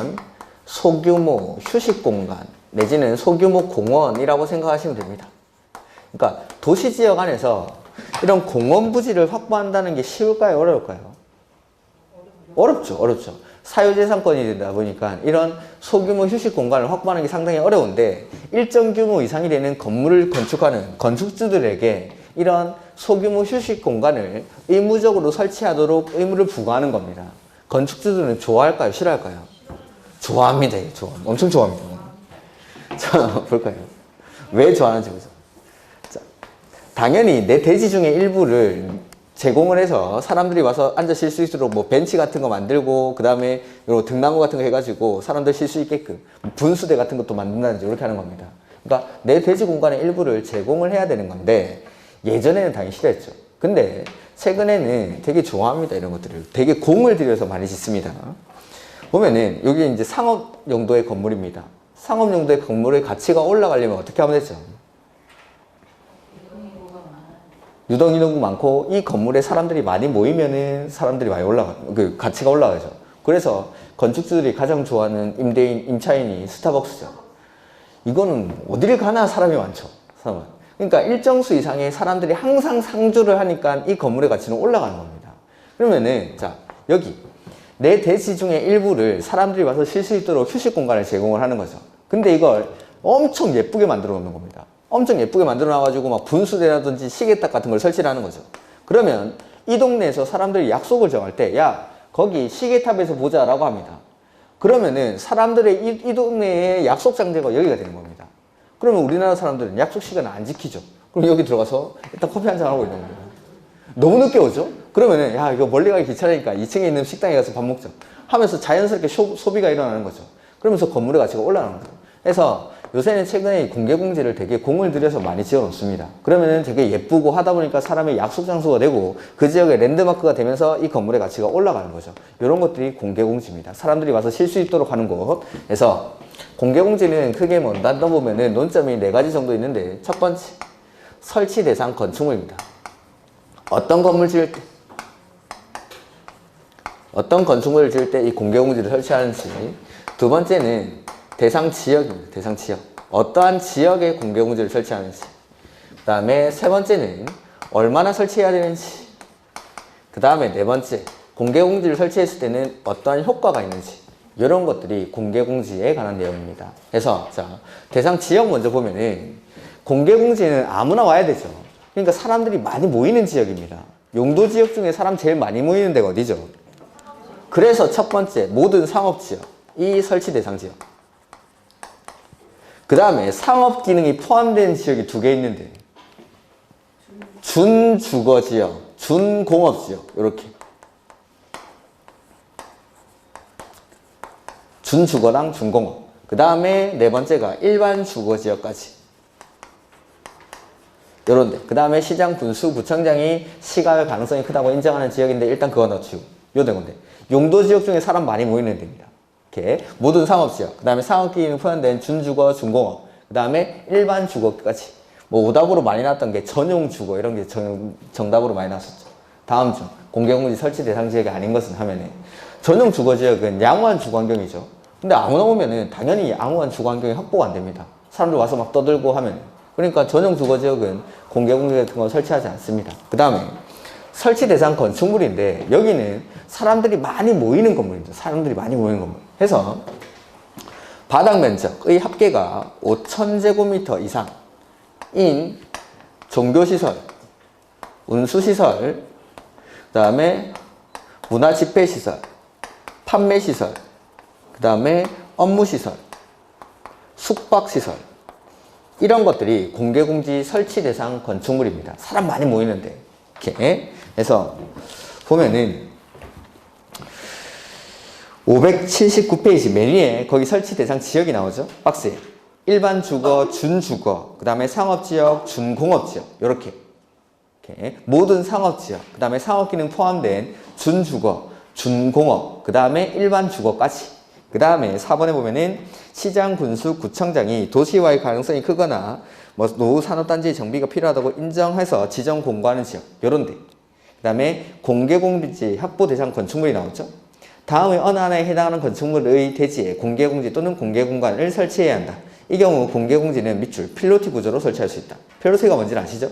소규모 휴식공간 내지는 소규모 공원이라고 생각하시면 됩니다. 그러니까 도시지역 안에서 이런 공원 부지를 확보한다는 게 쉬울까요? 어려울까요? 어렵죠. 사유재산권이 되다 보니까 이런 소규모 휴식 공간을 확보하는 게 상당히 어려운데 일정 규모 이상이 되는 건물을 건축하는 건축주들에게 이런 소규모 휴식 공간을 의무적으로 설치하도록 의무를 부과하는 겁니다. 건축주들은 좋아할까요? 싫어할까요? 좋아합니다. 엄청 좋아합니다. 자, 볼까요? 왜 좋아하는지 보죠. 당연히 내 대지 중에 일부를 제공을 해서 사람들이 와서 앉아 쉴 수 있도록 뭐 벤치 같은 거 만들고 그 다음에 등나무 같은 거 해가지고 사람들 쉴 수 있게끔 분수대 같은 것도 만든다든지 이렇게 하는 겁니다. 그러니까 내 대지 공간의 일부를 제공을 해야 되는 건데 예전에는 당연히 싫어했죠. 근데 최근에는 되게 좋아합니다. 이런 것들을 되게 공을 들여서 많이 짓습니다. 보면은 여기 이제 상업 용도의 건물입니다. 상업 용도의 건물의 가치가 올라가려면 어떻게 하면 되죠? 유동인구가 많고 이 건물에 사람들이 많이 모이면은 사람들이 많이 그 가치가 올라가죠. 그래서 건축주들이 가장 좋아하는 임차인이 스타벅스죠. 이거는 어디를 가나 사람이 많죠. 그러니까 일정 수 이상의 사람들이 항상 상주를 하니까 이 건물의 가치는 올라가는 겁니다. 그러면은 자 여기 내 대지 중에 일부를 사람들이 와서 쉴 수 있도록 휴식 공간을 제공을 하는 거죠. 근데 이걸 엄청 예쁘게 만들어 놓는 겁니다. 엄청 예쁘게 만들어 놔가지고 막 분수대라든지 시계탑 같은 걸 설치를 하는 거죠. 그러면 이 동네에서 사람들이 약속을 정할 때 야 거기 시계탑에서 보자 라고 합니다. 그러면은 사람들의 이 동네의 약속 장소가 여기가 되는 겁니다. 그러면 우리나라 사람들은 약속 시간을 안 지키죠. 그럼 여기 들어가서 일단 커피 한잔 하고 있는 겁니다. 너무 늦게 오죠? 그러면은 야 이거 멀리 가기 귀찮으니까 2층에 있는 식당에 가서 밥 먹자 하면서 자연스럽게 소비가 일어나는 거죠. 그러면서 건물의 가치가 올라가는 거죠. 그래서 요새는 최근에 공개공지를 되게 공을 들여서 많이 지어 놓습니다. 그러면은 되게 예쁘고 하다 보니까 사람의 약속 장소가 되고 그 지역의 랜드마크가 되면서 이 건물의 가치가 올라가는 거죠. 이런 것들이 공개공지입니다. 사람들이 와서 쉴 수 있도록 하는 곳. 그래서 공개공지는 크게 뭐 나눠보면은 논점이 4가지 정도 있는데, 첫 번째, 설치 대상 건축물입니다. 어떤 건물 지을 때, 어떤 건축물을 지을 때 이 공개공지를 설치하는지. 두 번째는 대상 지역입니다. 대상 지역. 어떠한 지역에 공개공지를 설치하는지. 그 다음에 세 번째는 얼마나 설치해야 되는지. 그 다음에 네 번째, 공개공지를 설치했을 때는 어떠한 효과가 있는지. 이런 것들이 공개공지에 관한 내용입니다. 그래서 자, 대상 지역 먼저 보면은 공개공지는 아무나 와야 되죠. 그러니까 사람들이 많이 모이는 지역입니다. 용도 지역 중에 사람 제일 많이 모이는 데가 어디죠? 그래서 첫 번째, 모든 상업지역. 이 설치 대상 지역. 그 다음에 상업 기능이 포함된 지역이 2개 있는데, 준주거 지역, 준공업 지역. 이렇게. 준주거랑 준공업. 그 다음에 네 번째가 일반 주거 지역까지. 요런데. 그 다음에 시장, 군수, 구청장이 시가의 가능성이 크다고 인정하는 지역인데 일단 그거 넣어치우고. 요 되건데. 용도 지역 중에 사람 많이 모이는 데입니다. 이렇게. 모든 상업지역. 그 다음에 상업기능 포함된 준주거, 준공업. 그 다음에 일반 주거까지. 뭐 오답으로 많이 나왔던 게 전용 주거 이런 게 정답으로 많이 나왔었죠. 다음 중 공개공지 설치 대상 지역이 아닌 것은 하면은 전용 주거 지역은 양호한 주거 환경이죠. 근데 아무나 오면은 당연히 양호한 주거 환경이 확보가 안 됩니다. 사람들 와서 막 떠들고 하면. 그러니까 전용 주거 지역은 공개공지 같은 거 설치하지 않습니다. 그 다음에 설치 대상 건축물인데 여기는 사람들이 많이 모이는 건물입니다. 사람들이 많이 모이는 건물. 해서 바닥 면적의 합계가 5,000제곱미터 이상인 종교시설, 운수시설, 그 다음에 문화집회시설, 판매시설, 그 다음에 업무시설, 숙박시설, 이런 것들이 공개공지 설치 대상 건축물입니다. 사람 많이 모이는데. 이렇게 해서 보면은 579페이지 맨 위에 거기 설치 대상 지역이 나오죠. 박스에. 일반 주거, 준주거, 그 다음에 상업지역, 준공업지역. 요렇게. 이렇게. 모든 상업지역, 그 다음에 상업기능 포함된 준주거, 준공업, 그 다음에 일반 주거까지. 그 다음에 4번에 보면은 시장, 군수, 구청장이 도시화의 가능성이 크거나 뭐 노후 산업단지 정비가 필요하다고 인정해서 지정 공고하는 지역. 요런데. 그 다음에 공개공지 확보 대상 건축물이 나오죠. 다음의 어느 하나에 해당하는 건축물의 대지에 공개공지 또는 공개공간을 설치해야 한다. 이 경우 공개공지는 밑줄, 필로티 구조로 설치할 수 있다. 필로티가 뭔지는 아시죠?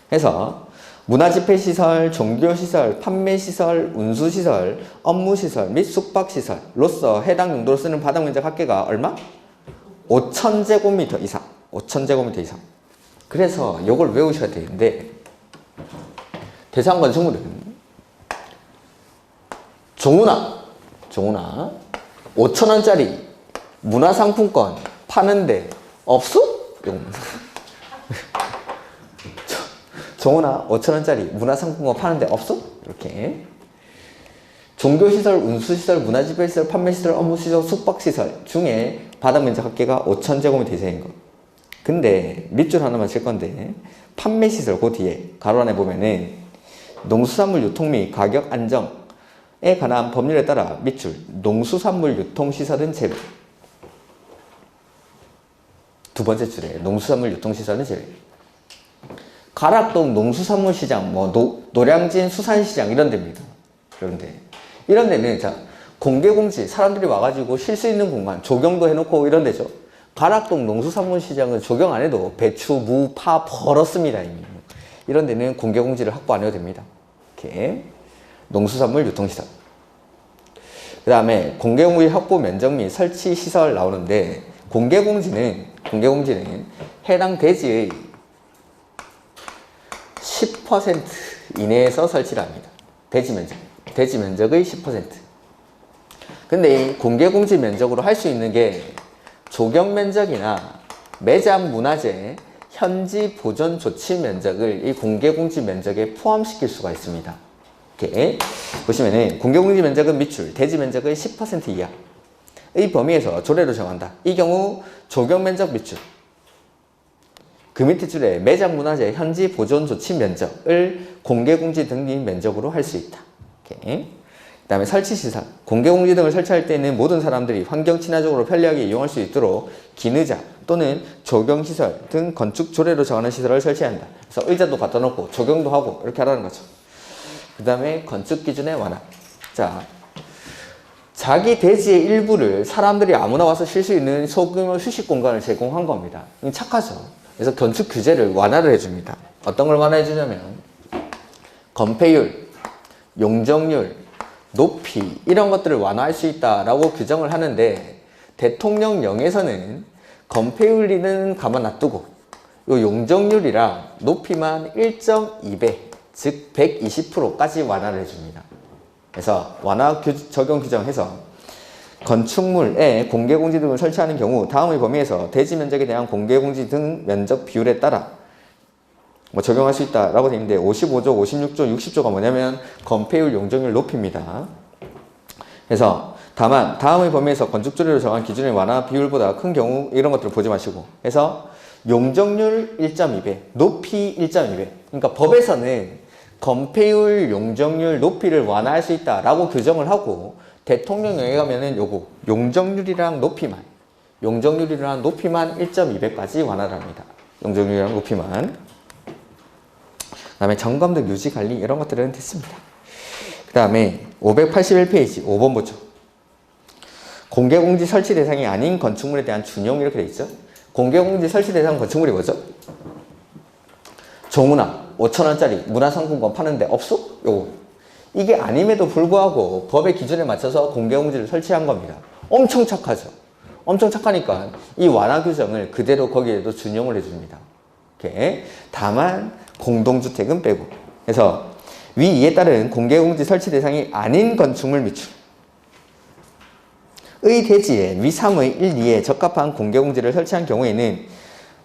그래서 문화집회시설, 종교시설, 판매시설, 운수시설, 업무시설 및 숙박시설로서 해당 용도로 쓰는 바닥 면적 합계가 얼마? 5,000제곱미터 이상. 5,000제곱미터 이상. 그래서 이걸 외우셔야 되는데 대상 건축물은 종우나 5,000원짜리 문화상품권 파는데 없어? 종우나 5,000원짜리 문화상품권 파는데 없어? 이렇게. 종교시설, 운수시설, 문화집회시설, 판매시설, 업무시설, 숙박시설 중에 바닥 면적 합계가 5,000제곱미터 이상인 거. 근데 밑줄 하나만 칠 건데 판매시설 그 뒤에 가로 안에 보면은 농수산물 유통 및 가격 안정에 관한 법률에 따라 밑줄 농수산물 유통시설은 제외. 두 번째 줄에 농수산물 유통시설은 제외. 가락동 농수산물 시장, 뭐 노량진 수산시장 이런 데입니다. 이런 데는 자 공개공지 사람들이 와가지고 쉴 수 있는 공간 조경도 해놓고 이런 데죠. 가락동 농수산물 시장은 조경 안 해도 배추, 무, 파 벌었습니다. 이미. 이런 데는 공개공지를 확보 안 해도 됩니다. 이렇게 농수산물 유통시설. 그 다음에 공개공지 확보 면적 및 설치 시설 나오는데 공개공지는 해당 대지의 10% 이내에서 설치를 합니다. 대지 면적의 10%. 근데 이 공개공지 면적으로 할 수 있는 게 조경 면적이나 매장 문화재 현지 보존 조치 면적을 이 공개공지 면적에 포함시킬 수가 있습니다. 이렇게 보시면은 공개공지 면적은 밑줄 대지 면적의 10% 이하. 범위에서 조례로 정한다. 이 경우 적용 면적 밑줄. 그 밑에 줄에 매장 문화재 현지 보존 조치 면적을 공개 공지 등기 면적으로 할 수 있다. 오케이. 그다음에 설치 시설. 공개 공지 등을 설치할 때는 모든 사람들이 환경 친화적으로 편리하게 이용할 수 있도록 기능자 또는 조경 시설 등 건축 조례로 정하는 시설을 설치한다. 그래서 의자도 갖다 놓고 조경도 하고 이렇게 하라는 거죠. 그다음에 건축 기준의 완화. 자, 자기 대지의 일부를 사람들이 아무나 와서 쉴 수 있는 소규모 휴식 공간을 제공한 겁니다. 착하죠. 그래서 건축 규제를 완화를 해줍니다. 어떤 걸 완화해 주냐면 건폐율, 용적률, 높이 이런 것들을 완화할 수 있다라고 규정을 하는데 대통령령에서는 건폐율리는 가만 놔두고 요 용적률이랑 높이만 1.2배 즉 120%까지 완화를 해줍니다. 그래서 완화 적용 규정해서 건축물에 공개공지 등을 설치하는 경우 다음의 범위에서 대지 면적에 대한 공개공지 등 면적 비율에 따라 적용할 수 있다라고 되어 있는데 55조, 56조, 60조가 뭐냐면 건폐율, 용적률 높입니다. 그래서 다만 다음의 범위에서 건축조례로 정한 기준의 완화 비율보다 큰 경우 이런 것들을 보지 마시고 해서 용적률 1.2배, 높이 1.2배. 그러니까 법에서는 건폐율, 용적률, 높이를 완화할 수 있다라고 규정을 하고 대통령령에 가면은 요거 용적률이랑 높이만 1.2배까지 완화를 합니다. 용적률이랑 높이만. 그 다음에 점검 등 유지 관리 이런 것들은 됐습니다. 그 다음에 581페이지 5번 보죠. 공개공지 설치 대상이 아닌 건축물에 대한 준용 이렇게 돼 있죠. 공개공지 설치 대상 건축물이 뭐죠? 종문화 5,000원짜리 문화상품권 파는데 없어? 요거. 이게 아님에도 불구하고 법의 기준에 맞춰서 공개공지를 설치한 겁니다. 엄청 착하죠. 엄청 착하니까 이 완화 규정을 그대로 거기에도 준용을 해줍니다. 오케이. 다만 공동주택은 빼고. 그래서 위 이에 따른 공개공지 설치 대상이 아닌 건축물 밑줄 의 대지에 위 3의 1, 2에 적합한 공개공지를 설치한 경우에는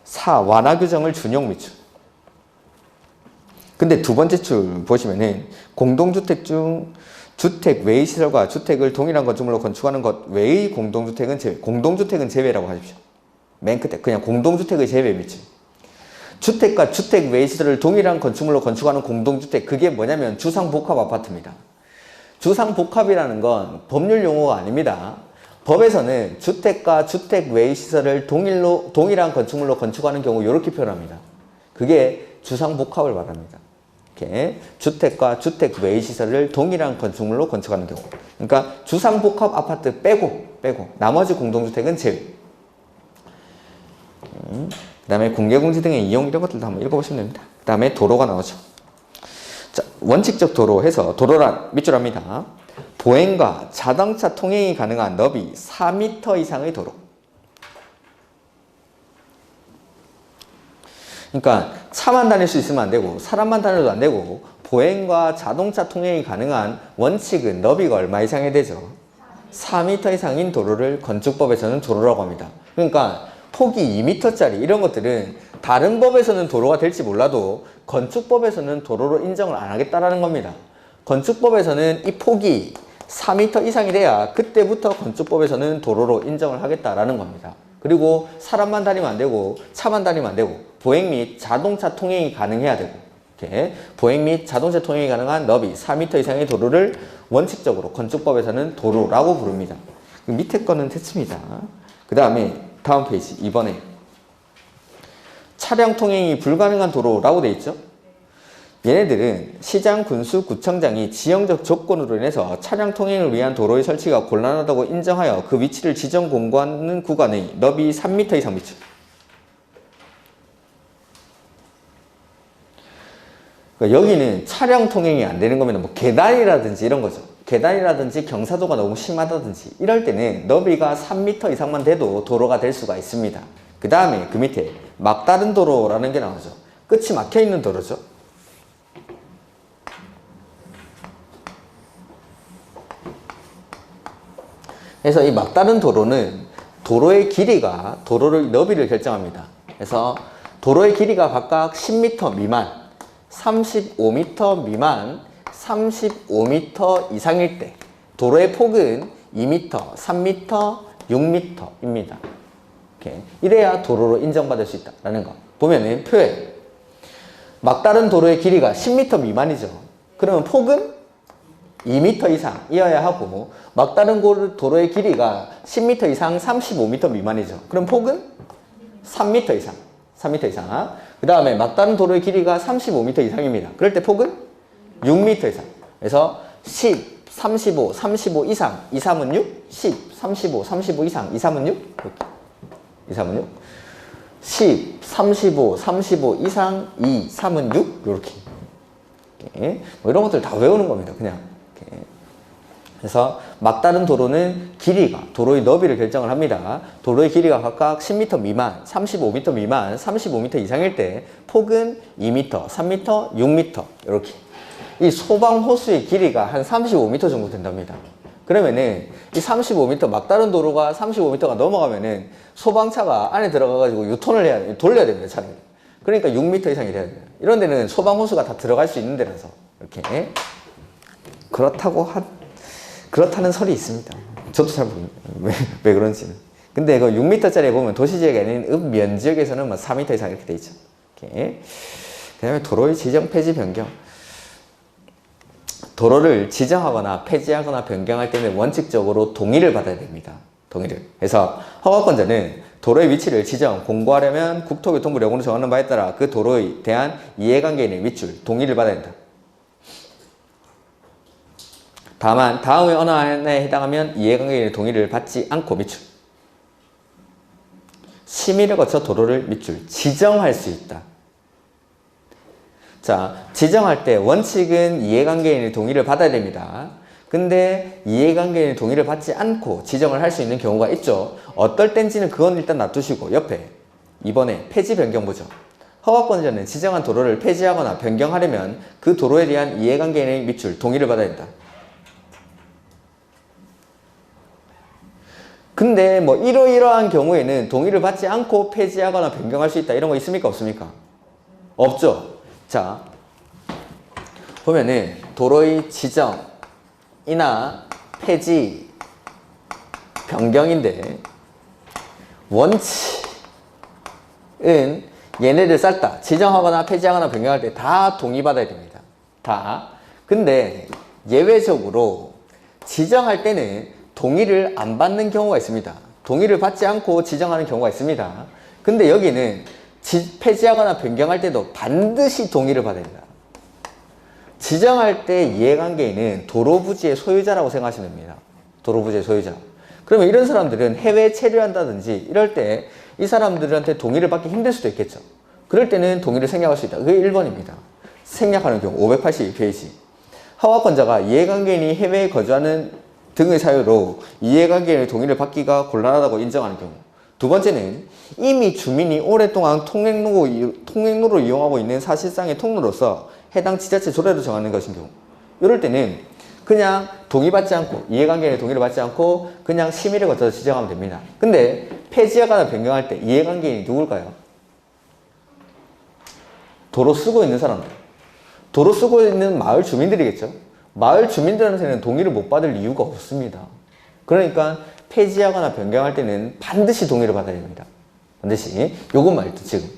4. 완화 규정을 준용 밑줄. 근데 두 번째 줄 보시면은 공동주택 중 주택 외의 시설과 주택을 동일한 건축물로 건축하는 것 외의 공동주택은 제외. 공동주택은 제외라고 하십시오. 맨 끝에 그냥 공동주택의 제외 밑줄. 주택과 주택 외의 시설을 동일한 건축물로 건축하는 공동주택 그게 뭐냐면 주상복합 아파트입니다. 주상복합이라는 건 법률 용어가 아닙니다. 법에서는 주택과 주택 외의 시설을 동일한 건축물로 건축하는 경우 이렇게 표현합니다. 그게 주상복합을 말합니다. 이렇게 주택과 주택 외의 시설을 동일한 건축물로 건축하는 경우. 그러니까 주상복합 아파트 빼고 나머지 공동주택은 제외. 그 다음에 공개공지 등의 이용 이런 것들도 한번 읽어보시면 됩니다. 그 다음에 도로가 나오죠. 자, 원칙적 도로 해서 도로란 밑줄 합니다. 보행과 자동차 통행이 가능한 너비 4m 이상의 도로. 그러니까 차만 다닐 수 있으면 안 되고 사람만 다녀도 안 되고 보행과 자동차 통행이 가능한 원칙은 너비가 얼마 이상이 되죠? 4m 이상인 도로를 건축법에서는 도로라고 합니다. 그러니까 폭이 2m짜리 이런 것들은 다른 법에서는 도로가 될지 몰라도 건축법에서는 도로로 인정을 안 하겠다라는 겁니다. 건축법에서는 이 폭이 4m 이상이 돼야 그때부터 건축법에서는 도로로 인정을 하겠다라는 겁니다. 그리고 사람만 다니면 안 되고 차만 다니면 안 되고 보행 및 자동차 통행이 가능해야 되고 이렇게 보행 및 자동차 통행이 가능한 너비 4m 이상의 도로를 원칙적으로 건축법에서는 도로라고 부릅니다. 그 밑에 거는 됐습니다. 그 다음에 다음 페이지 2번에 차량 통행이 불가능한 도로라고 돼 있죠. 얘네들은 시장, 군수, 구청장이 지형적 조건으로 인해서 차량 통행을 위한 도로의 설치가 곤란하다고 인정하여 그 위치를 지정 공고하는 구간의 너비 3m 이상 밑줄. 그러니까 여기는 차량 통행이 안 되는 거면 뭐 계단이라든지 이런 거죠. 계단이라든지 경사도가 너무 심하다든지 이럴 때는 너비가 3m 이상만 돼도 도로가 될 수가 있습니다. 그 다음에 그 밑에 막다른 도로라는 게 나오죠. 끝이 막혀 있는 도로죠. 그래서 이 막다른 도로는 도로의 길이가 도로의 너비를 결정합니다. 그래서 도로의 길이가 각각 10m 미만, 35m 미만, 35m 이상일 때 도로의 폭은 2m, 3m, 6m입니다. 이렇게. 이래야 도로로 인정받을 수 있다라는 거. 보면은 표에 막다른 도로의 길이가 10m 미만이죠. 그러면 폭은 2m 이상이어야 하고 막다른 도로의 길이가 10m 이상 35m 미만이죠. 그럼 폭은 3m 이상. 3m 이상. 그 다음에 막다른 도로의 길이가 35m 이상입니다. 그럴 때 폭은 6m 이상. 그래서 10, 35, 35 이상, 2, 3은 6, 10, 35, 35 이상, 2, 3은 6, 이렇게. 2, 3은 6, 10, 35, 35 이상, 2, 3은 6, 이렇게. 뭐 이런 것들 다 외우는 겁니다. 그냥. 이렇게. 그래서 막다른 도로는 길이가 도로의 너비를 결정을 합니다. 도로의 길이가 각각 10m 미만, 35m 미만, 35m 이상일 때 폭은 2m, 3m, 6m 이렇게. 이 소방 호수의 길이가 한 35m 정도 된답니다. 그러면은 이 35m 막다른 도로가 35m가 넘어가면은 소방차가 안에 들어가가지고 유턴을 해야 돼요. 돌려야 됩니다. 차를. 그러니까 6m 이상이 돼야 돼요. 이런 데는 소방 호수가 다 들어갈 수 있는 데라서 이렇게. 그렇다는 설이 있습니다. 저도 잘 모르겠어요. 왜 그런지는. 근데 이거 6m짜리 보면 도시지역이 아닌 읍면 지역에서는 뭐 4m 이상 이렇게 돼 있죠. 이렇게. 그 다음에 도로의 지정, 폐지, 변경. 도로를 지정하거나 폐지하거나 변경할 때는 원칙적으로 동의를 받아야 됩니다. 동의를. 그래서 허가권자는 도로의 위치를 지정, 공고하려면 국토교통부 령으로 정하는 바에 따라 그 도로에 대한 이해관계인의 밑줄, 동의를 받아야 된다. 다만 다음의 어느 하나에 해당하면 이해관계인의 동의를 받지 않고 밑줄. 심의를 거쳐 도로를 밑줄 지정할 수 있다. 자, 지정할 때 원칙은 이해관계인의 동의를 받아야 됩니다. 근데 이해관계인의 동의를 받지 않고 지정을 할 수 있는 경우가 있죠. 어떨 땐지는 그건 일단 놔두시고 옆에 이번에 폐지 변경 보죠. 허가권자는 지정한 도로를 폐지하거나 변경하려면 그 도로에 대한 이해관계인의 밑줄 동의를 받아야 된다. 근데 뭐 이러이러한 경우에는 동의를 받지 않고 폐지하거나 변경할 수 있다. 이런 거 있습니까? 없습니까? 없죠. 자, 보면은 도로의 지정이나 폐지, 변경인데 원칙은 얘네들 싹 다 지정하거나 폐지하거나 변경할 때 다 동의받아야 됩니다. 다. 근데 예외적으로 지정할 때는 동의를 안 받는 경우가 있습니다. 동의를 받지 않고 지정하는 경우가 있습니다. 근데 여기는 폐지하거나 변경할 때도 반드시 동의를 받아야 된다. 지정할 때 이해관계인은 도로부지의 소유자라고 생각하시면 됩니다. 도로부지의 소유자. 그러면 이런 사람들은 해외에 체류한다든지 이럴 때 이 사람들한테 동의를 받기 힘들 수도 있겠죠. 그럴 때는 동의를 생략할 수 있다. 그게 1번입니다. 생략하는 경우 582페이지. 허가권자가 이해관계인이 해외에 거주하는 등의 사유로 이해관계인의 동의를 받기가 곤란하다고 인정하는 경우. 두 번째는 이미 주민이 오랫동안 통행로로 이용하고 있는 사실상의 통로로서 해당 지자체 조례로 정하는 것인 경우. 이럴 때는 그냥 동의받지 않고 이해관계인의 동의를 받지 않고 그냥 심의를 거쳐서 지정하면 됩니다. 근데 폐지하거나 변경할 때 이해관계인이 누굴까요? 도로 쓰고 있는 사람들. 도로 쓰고 있는 마을 주민들이겠죠. 마을 주민들한테는 동의를 못 받을 이유가 없습니다. 그러니까 폐지하거나 변경할 때는 반드시 동의를 받아야 됩니다. 반드시. 요것만 일단 지금.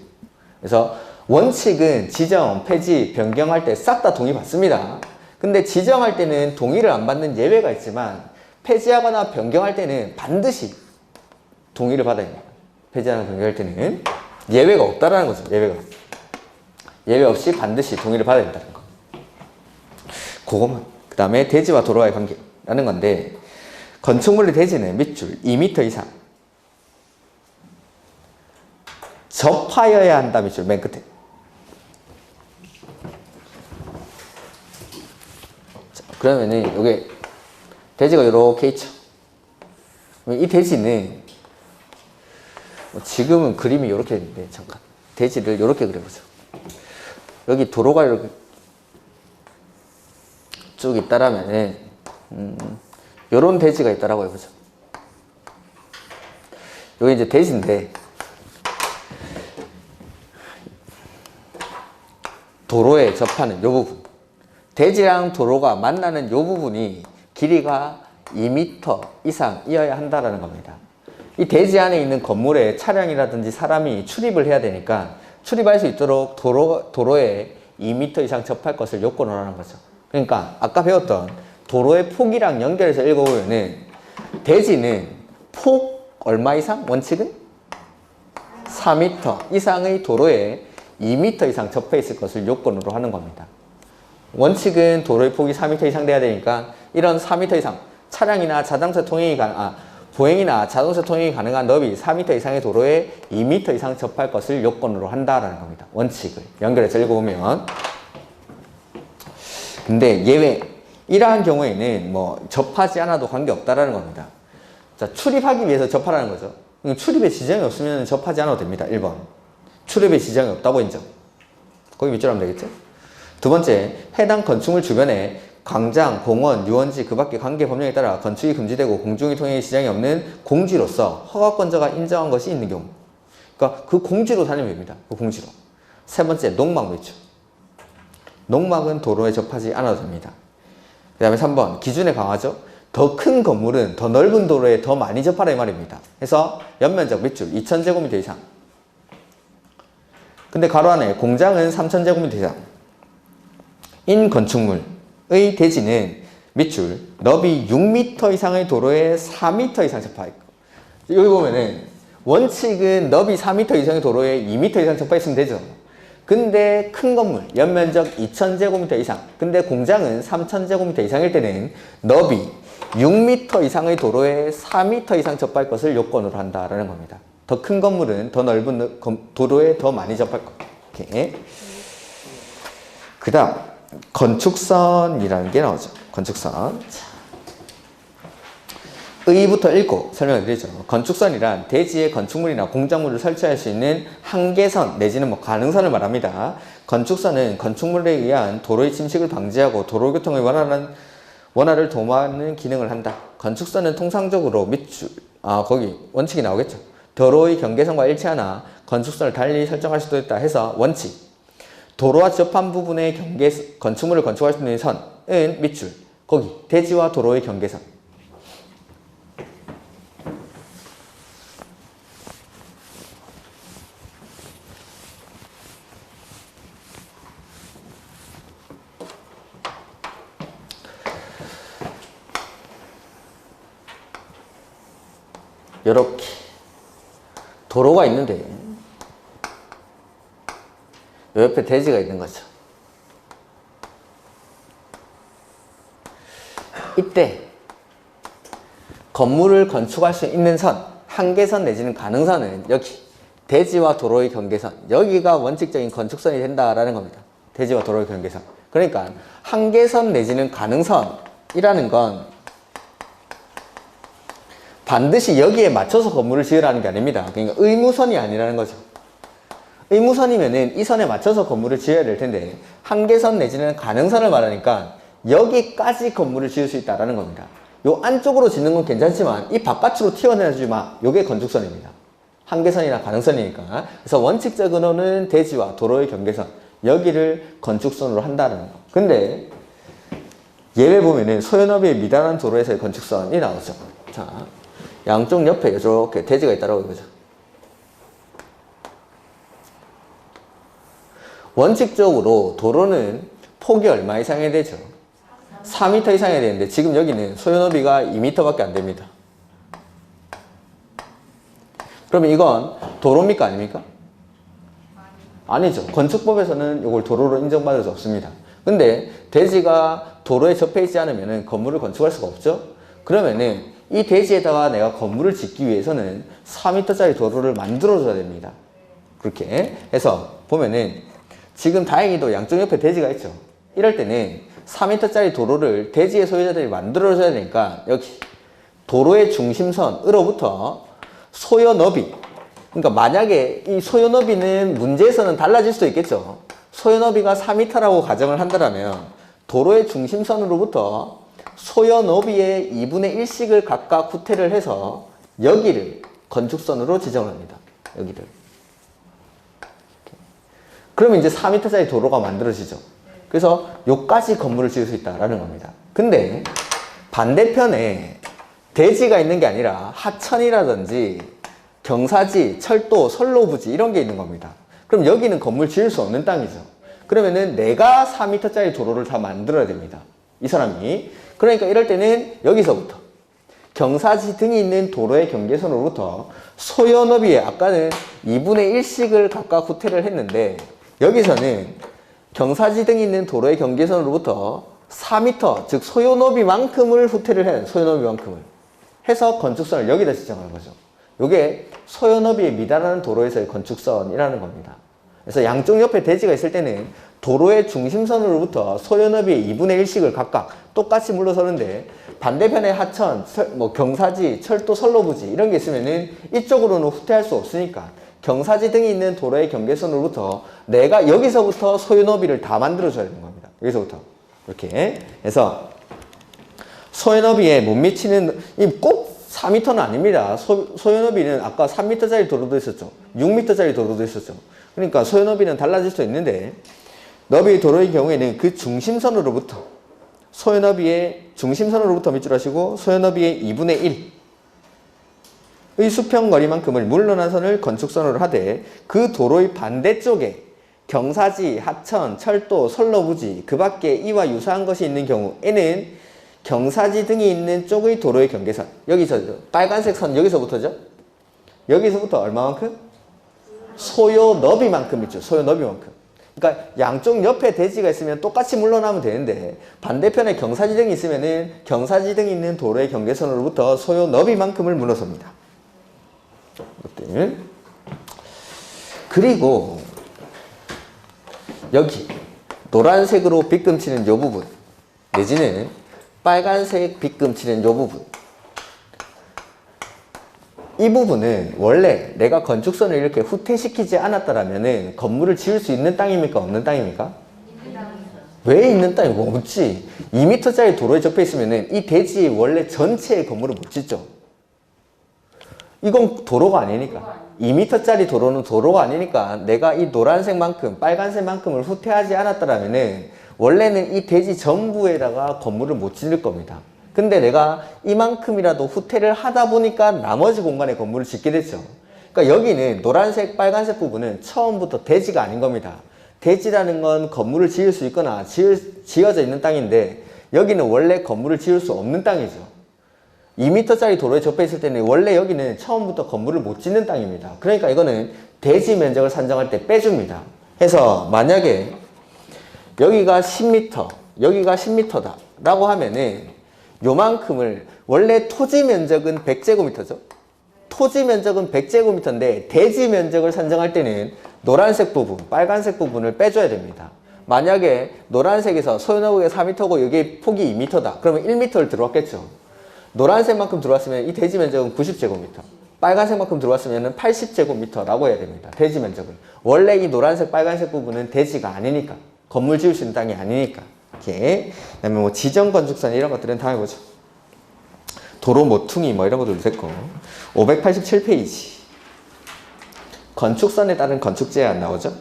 그래서 원칙은 지정, 폐지, 변경할 때 싹 다 동의 받습니다. 근데 지정할 때는 동의를 안 받는 예외가 있지만 폐지하거나 변경할 때는 반드시 동의를 받아야 됩니다. 폐지하거나 변경할 때는 예외가 없다라는 거죠. 예외 없이 반드시 동의를 받아야 된다는 거. 그것만. 그 다음에 대지와 도로와의 관계라는 건데 건축물의 대지는 밑줄 2m 이상 접하여야 한다. 밑줄 맨 끝에. 자, 그러면은 요게 대지가 이렇게 있죠. 이 대지는 뭐 지금은 그림이 이렇게 있는데 잠깐 대지를 이렇게 그려보죠. 여기 도로가 이렇게 쭉 있다라면은 요런 대지가 있다라고 해보죠. 여기 이제 대지인데 도로에 접하는 요 부분, 대지랑 도로가 만나는 요 부분이 길이가 2m 이상이어야 한다라는 겁니다. 이 대지 안에 있는 건물에 차량이라든지 사람이 출입을 해야 되니까 출입할 수 있도록 도로에 2m 이상 접할 것을 요건으로 하는 거죠. 그러니까 아까 배웠던 도로의 폭이랑 연결해서 읽어보면은 대지는 폭 얼마 이상? 원칙은 4m 이상의 도로에 2m 이상 접해 있을 것을 요건으로 하는 겁니다. 원칙은 도로의 폭이 4m 이상 돼야 되니까 이런 4m 이상 차량이나 자동차 통행이 보행이나 자동차 통행이 가능한 너비 4m 이상의 도로에 2m 이상 접할 것을 요건으로 한다라는 겁니다. 원칙을 연결해서 읽어보면. 근데 예외 이러한 경우에는 뭐 접하지 않아도 관계없다라는 겁니다. 자, 출입하기 위해서 접하라는 거죠. 출입에 지장이 없으면 접하지 않아도 됩니다. 1번 출입에 지장이 없다고 인정. 거기 밑줄 하면 되겠죠? 두 번째, 해당 건축물 주변에 광장, 공원, 유원지 그 밖의 관계 법령에 따라 건축이 금지되고 공중의 통행에 지장이 없는 공지로서 허가권자가 인정한 것이 있는 경우. 그러니까 그 공지로 다니면 됩니다. 그 공지로. 세 번째, 농막 외출. 농막은 도로에 접하지 않아도 됩니다. 그 다음에 3번, 기준에 강하죠? 더 큰 건물은 더 넓은 도로에 더 많이 접하라 이 말입니다. 그래서 연면적 밑줄 2000제곱미터 이상. 근데 가로 안에 공장은 3000제곱미터 이상. 인 건축물의 대지는 밑줄 너비 6m 이상의 도로에 4m 이상 접하 있고. 여기 보면은 원칙은 너비 4m 이상의 도로에 2m 이상 접하 있으면 되죠. 근데 큰 건물 연면적 2000제곱미터 이상, 근데 공장은 3000제곱미터 이상일 때는 너비 6m 이상의 도로에 4m 이상 접할 것을 요건으로 한다라는 겁니다. 더 큰 건물은 더 넓은 도로에 더 많이 접할 것. 이렇게. 그 다음 건축선이라는 게 나오죠. 건축선. 의부터 읽고 설명을 드리죠. 건축선이란 대지에 건축물이나 공작물을 설치할 수 있는 한계선 내지는 뭐 가능선을 말합니다. 건축선은 건축물에 의한 도로의 침식을 방지하고 도로교통의 원활을 도모하는 기능을 한다. 건축선은 통상적으로 밑줄, 거기 원칙이 나오겠죠. 도로의 경계선과 일치하나 건축선을 달리 설정할 수도 있다 해서 원칙. 도로와 접한 부분의 건축물을 건축할 수 있는 선은 밑줄. 거기 대지와 도로의 경계선. 이렇게 도로가 있는데 요 옆에 대지가 있는 거죠. 이때 건물을 건축할 수 있는 선, 한계선 내지는 가능선은 여기 대지와 도로의 경계선, 여기가 원칙적인 건축선이 된다라는 겁니다. 대지와 도로의 경계선. 그러니까 한계선 내지는 가능선이라는 건 반드시 여기에 맞춰서 건물을 지으라는 게 아닙니다. 그러니까 의무선이 아니라는 거죠. 의무선이면은 이 선에 맞춰서 건물을 지어야 될 텐데 한계선 내지는 가능선을 말하니까 여기까지 건물을 지을 수 있다라는 겁니다. 요 안쪽으로 짓는 건 괜찮지만 이 바깥으로 튀어내주지 마. 요게 건축선입니다. 한계선이나 가능선이니까. 그래서 원칙적으로는 대지와 도로의 경계선, 여기를 건축선으로 한다는 거. 근데 예외 보면은 소연업의 미달한 도로에서의 건축선이 나오죠. 자, 양쪽 옆에 이렇게 대지가 있다라고 이거죠. 원칙적으로 도로는 폭이 얼마 이상이 되죠? 4m 이상이 되는데 지금 여기는 소연업이가 2m 밖에 안 됩니다. 그러면 이건 도로입니까? 아닙니까? 아니죠. 건축법에서는 이걸 도로로 인정받을 수 없습니다. 근데 대지가 도로에 접해 있지 않으면 건물을 건축할 수가 없죠? 그러면은 이 대지에다가 내가 건물을 짓기 위해서는 4m짜리 도로를 만들어줘야 됩니다. 그렇게 해서 보면은 지금 다행히도 양쪽 옆에 대지가 있죠. 이럴 때는 4m짜리 도로를 대지의 소유자들이 만들어줘야 되니까 여기 도로의 중심선으로부터 소요너비, 그러니까 만약에 이 소요너비는 문제에서는 달라질 수도 있겠죠. 소요너비가 4m라고 가정을 한다면 도로의 중심선으로부터 소요너비의 2분의 1씩을 각각 구태를 해서 여기를 건축선으로 지정을 합니다. 여기를. 그러면 이제 4m짜리 도로가 만들어지죠. 그래서 요까지 건물을 지을 수 있다라는 겁니다. 근데 반대편에 대지가 있는 게 아니라 하천이라든지 경사지, 철도, 선로부지 이런 게 있는 겁니다. 그럼 여기는 건물 지을 수 없는 땅이죠. 그러면은 내가 4m짜리 도로를 다 만들어야 됩니다. 이 사람이. 그러니까 이럴 때는 여기서부터 경사지 등이 있는 도로의 경계선으로부터 소요 너비에 아까는 2분의 1씩을 각각 후퇴를 했는데 여기서는 경사지 등이 있는 도로의 경계선으로부터 4m, 즉 소요 너비만큼을 후퇴를 해야 돼요. 소요 너비만큼을. 해서 건축선을 여기다 지정하는 거죠. 이게 소요 너비에 미달하는 도로에서의 건축선이라는 겁니다. 그래서 양쪽 옆에 대지가 있을 때는 도로의 중심선으로부터 소요 너비의 2분의 1씩을 각각 똑같이 물러서는데 반대편에 하천, 경사지, 철도, 선로부지 이런 게 있으면은 이쪽으로는 후퇴할 수 없으니까 경사지 등이 있는 도로의 경계선으로부터 내가 여기서부터 소요 너비를 다 만들어줘야 되는 겁니다. 여기서부터. 이렇게 해서 소요 너비에 못 미치는 꼭 4m는 아닙니다. 소요 너비는 아까 3m짜리 도로도 있었죠. 6m짜리 도로도 있었죠. 그러니까 소요 너비는 달라질 수 있는데 너비 도로의 경우에는 그 중심선으로부터 소요 너비의 중심선으로부터 밑줄 하시고 소요 너비의 2분의 1의 수평 거리만큼을 물러난 선을 건축선으로 하되 그 도로의 반대쪽에 경사지, 하천, 철도, 선로부지 그 밖에 이와 유사한 것이 있는 경우에는 경사지 등이 있는 쪽의 도로의 경계선 여기서 빨간색 선 여기서부터죠. 여기서부터 얼마만큼? 소요 너비만큼 있죠. 소요 너비만큼. 그러니까 양쪽 옆에 대지가 있으면 똑같이 물러나면 되는데 반대편에 경사지 등이 있으면은 경사지 등이 있는 도로의 경계선으로부터 소요 너비만큼을 물러섭니다. 이것들. 그리고 여기 노란색으로 빗금치는 이 부분 내지는 빨간색 빗금치는 이 부분 이 부분은 원래 내가 건축선을 이렇게 후퇴시키지 않았다라면은 건물을 지을 수 있는 땅입니까? 없는 땅입니까? 왜 있는 땅이고 없지? 2m짜리 도로에 접해 있으면은 이 대지 원래 전체의 건물을 못 짓죠. 이건 도로가 아니니까 2m짜리 도로는 도로가 아니니까 내가 이 노란색만큼 빨간색만큼을 후퇴하지 않았다라면은 원래는 이 대지 전부에다가 건물을 못 짓을 겁니다. 근데 내가 이만큼이라도 후퇴를 하다 보니까 나머지 공간에 건물을 짓게 됐죠. 그러니까 여기는 노란색, 빨간색 부분은 처음부터 대지가 아닌 겁니다. 대지라는 건 건물을 지을 수 있거나 지어져 있는 땅인데 여기는 원래 건물을 지을 수 없는 땅이죠. 2m짜리 도로에 접해 있을 때는 원래 여기는 처음부터 건물을 못 짓는 땅입니다. 그러니까 이거는 대지 면적을 산정할 때 빼줍니다. 해서 만약에 여기가 10m, 여기가 10m다 라고 하면은 요만큼을 원래 토지 면적은 100제곱미터죠. 토지 면적은 100제곱미터인데 대지 면적을 산정할 때는 노란색 부분, 빨간색 부분을 빼줘야 됩니다. 만약에 노란색에서 소요너브가 4m고 여기 폭이 2m다. 그러면 1m를 들어왔겠죠. 노란색만큼 들어왔으면 이 대지 면적은 90제곱미터. 빨간색만큼 들어왔으면 80제곱미터라고 해야 됩니다. 대지 면적은. 원래 이 노란색, 빨간색 부분은 대지가 아니니까. 건물 지을 수 있는 땅이 아니니까. 이렇게. 그 다음에 뭐 지정 건축선 이런 것들은 다음에 보죠. 도로 모퉁이 뭐 이런 것들도 됐고. 587페이지. 건축선에 따른 건축 제한 나오죠.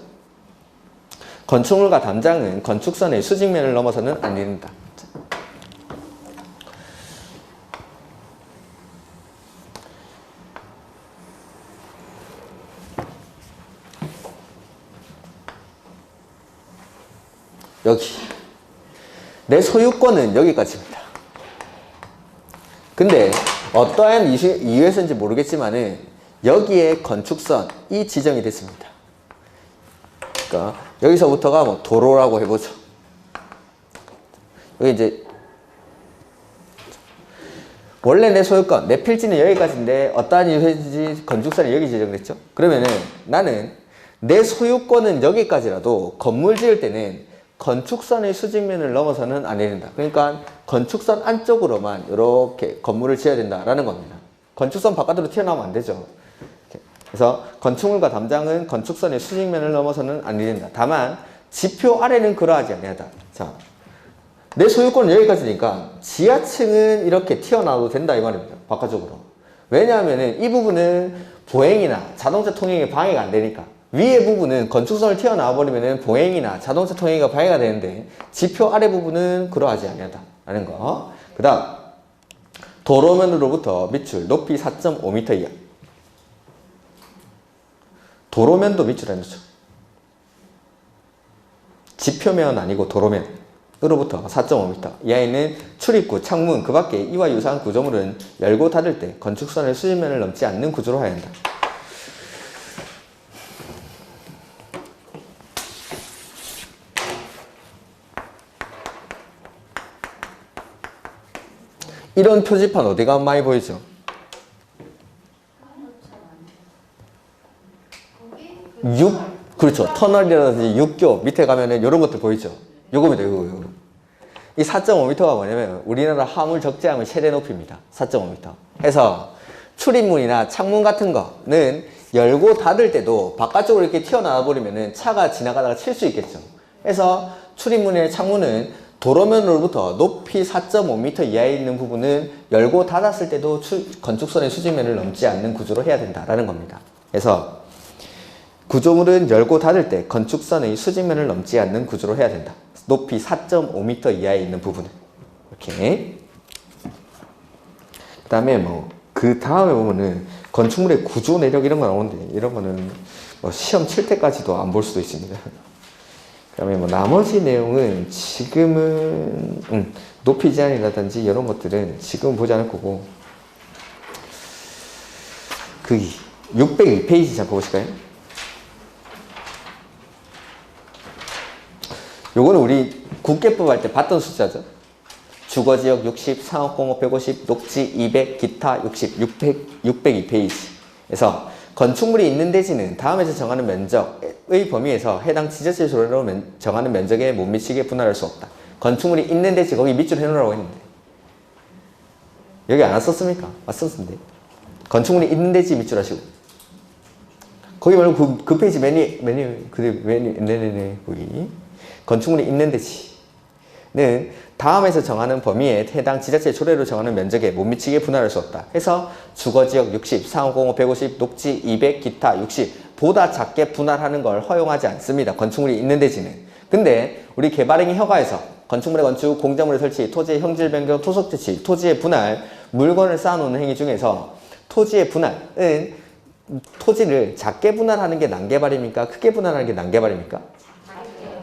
건축물과 담장은 건축선의 수직면을 넘어서는 안 된다. 여기 내 소유권은 여기까지입니다. 근데 어떠한 이유에서인지 모르겠지만은 여기에 건축선이 지정이 됐습니다. 그러니까 여기서부터가 뭐 도로라고 해보죠. 여기 이제 원래 내 소유권, 내 필지는 여기까지인데 어떠한 이유에서인지 건축선이 여기 지정됐죠. 그러면은 나는 내 소유권은 여기까지라도 건물 지을 때는 건축선의 수직면을 넘어서는 안 된다. 그러니까 건축선 안쪽으로만 이렇게 건물을 지어야 된다라는 겁니다. 건축선 바깥으로 튀어나오면 안 되죠. 그래서 건축물과 담장은 건축선의 수직면을 넘어서는 안 된다. 다만 지표 아래는 그러하지 아니하다. 자, 내 소유권은 여기까지니까 지하층은 이렇게 튀어나와도 된다 이 말입니다. 바깥쪽으로. 왜냐하면은 이 부분은 보행이나 자동차 통행에 방해가 안 되니까. 위에 부분은 건축선을 튀어나와 버리면 보행이나 자동차 통행이 방해가 되는데 지표 아래 부분은 그러하지 아니하다 라는 거. 그 다음 도로면으로부터 밑줄 높이 4.5m 이하. 도로면도 밑줄 해놓죠. 지표면 아니고 도로면으로부터 4.5m 이하에 있는 출입구, 창문, 그 밖에 이와 유사한 구조물은 열고 닫을 때 건축선의 수직면을 넘지 않는 구조로 해야 한다. 이런 표지판 어디 가면 많이 보이죠? 그렇죠. 터널이라든지 육교 밑에 가면은 이런 것들 보이죠? 요겁니다, 요거. 이 4.5m가 뭐냐면 우리나라 화물 적재함의 최대 높이입니다. 4.5m. 해서 출입문이나 창문 같은 거는 열고 닫을 때도 바깥쪽으로 이렇게 튀어나와 버리면은 차가 지나가다가 칠 수 있겠죠. 해서 출입문이나 창문은 도로면으로부터 높이 4.5m 이하에 있는 부분은 열고 닫았을 때도 건축선의 수직면을 넘지 않는 구조로 해야 된다라는 겁니다. 그래서 구조물은 열고 닫을 때 건축선의 수직면을 넘지 않는 구조로 해야 된다. 높이 4.5m 이하에 있는 부분은. 이렇게. 그 다음에 그 다음에 보면은 건축물의 구조 내력 이런 거 나오는데, 이런 거는 시험 칠 때까지도 안 볼 수도 있습니다. 그 다음에 나머지 내용은 지금은, 높이 제한이라든지 이런 것들은 지금 보지 않을 거고, 602페이지 잠깐 보실까요? 요거는 우리 국계법 할 때 봤던 숫자죠. 주거지역 60, 상업공업 150, 녹지 200, 기타 60, 602페이지에서 건축물이 있는 대지는 다음에서 정하는 면적의 범위에서 해당 지자체 조례로 정하는 면적에 못 미치게 분할할 수 없다. 건축물이 있는 대지 거기 밑줄 해놓으라고 했는데 여기 안 왔었습니까? 왔었는데 건축물이 있는 대지 밑줄 하시고 거기 말고 그 페이지 메뉴 거기 건축물이 있는 대지는 다음에서 정하는 범위에 해당 지자체 조례로 정하는 면적에 못 미치게 분할할 수 없다. 해서 주거지역 60, 상업공업 150, 녹지 200, 기타 60 보다 작게 분할하는 걸 허용하지 않습니다. 건축물이 있는 대지는. 근데 우리 개발행위 허가에서 건축물의 건축, 공작물의 설치, 토지의 형질 변경, 토속 채취, 토지의 분할, 물건을 쌓아놓는 행위 중에서 토지의 분할은 토지를 작게 분할하는 게 난개발입니까? 크게 분할하는 게 난개발입니까?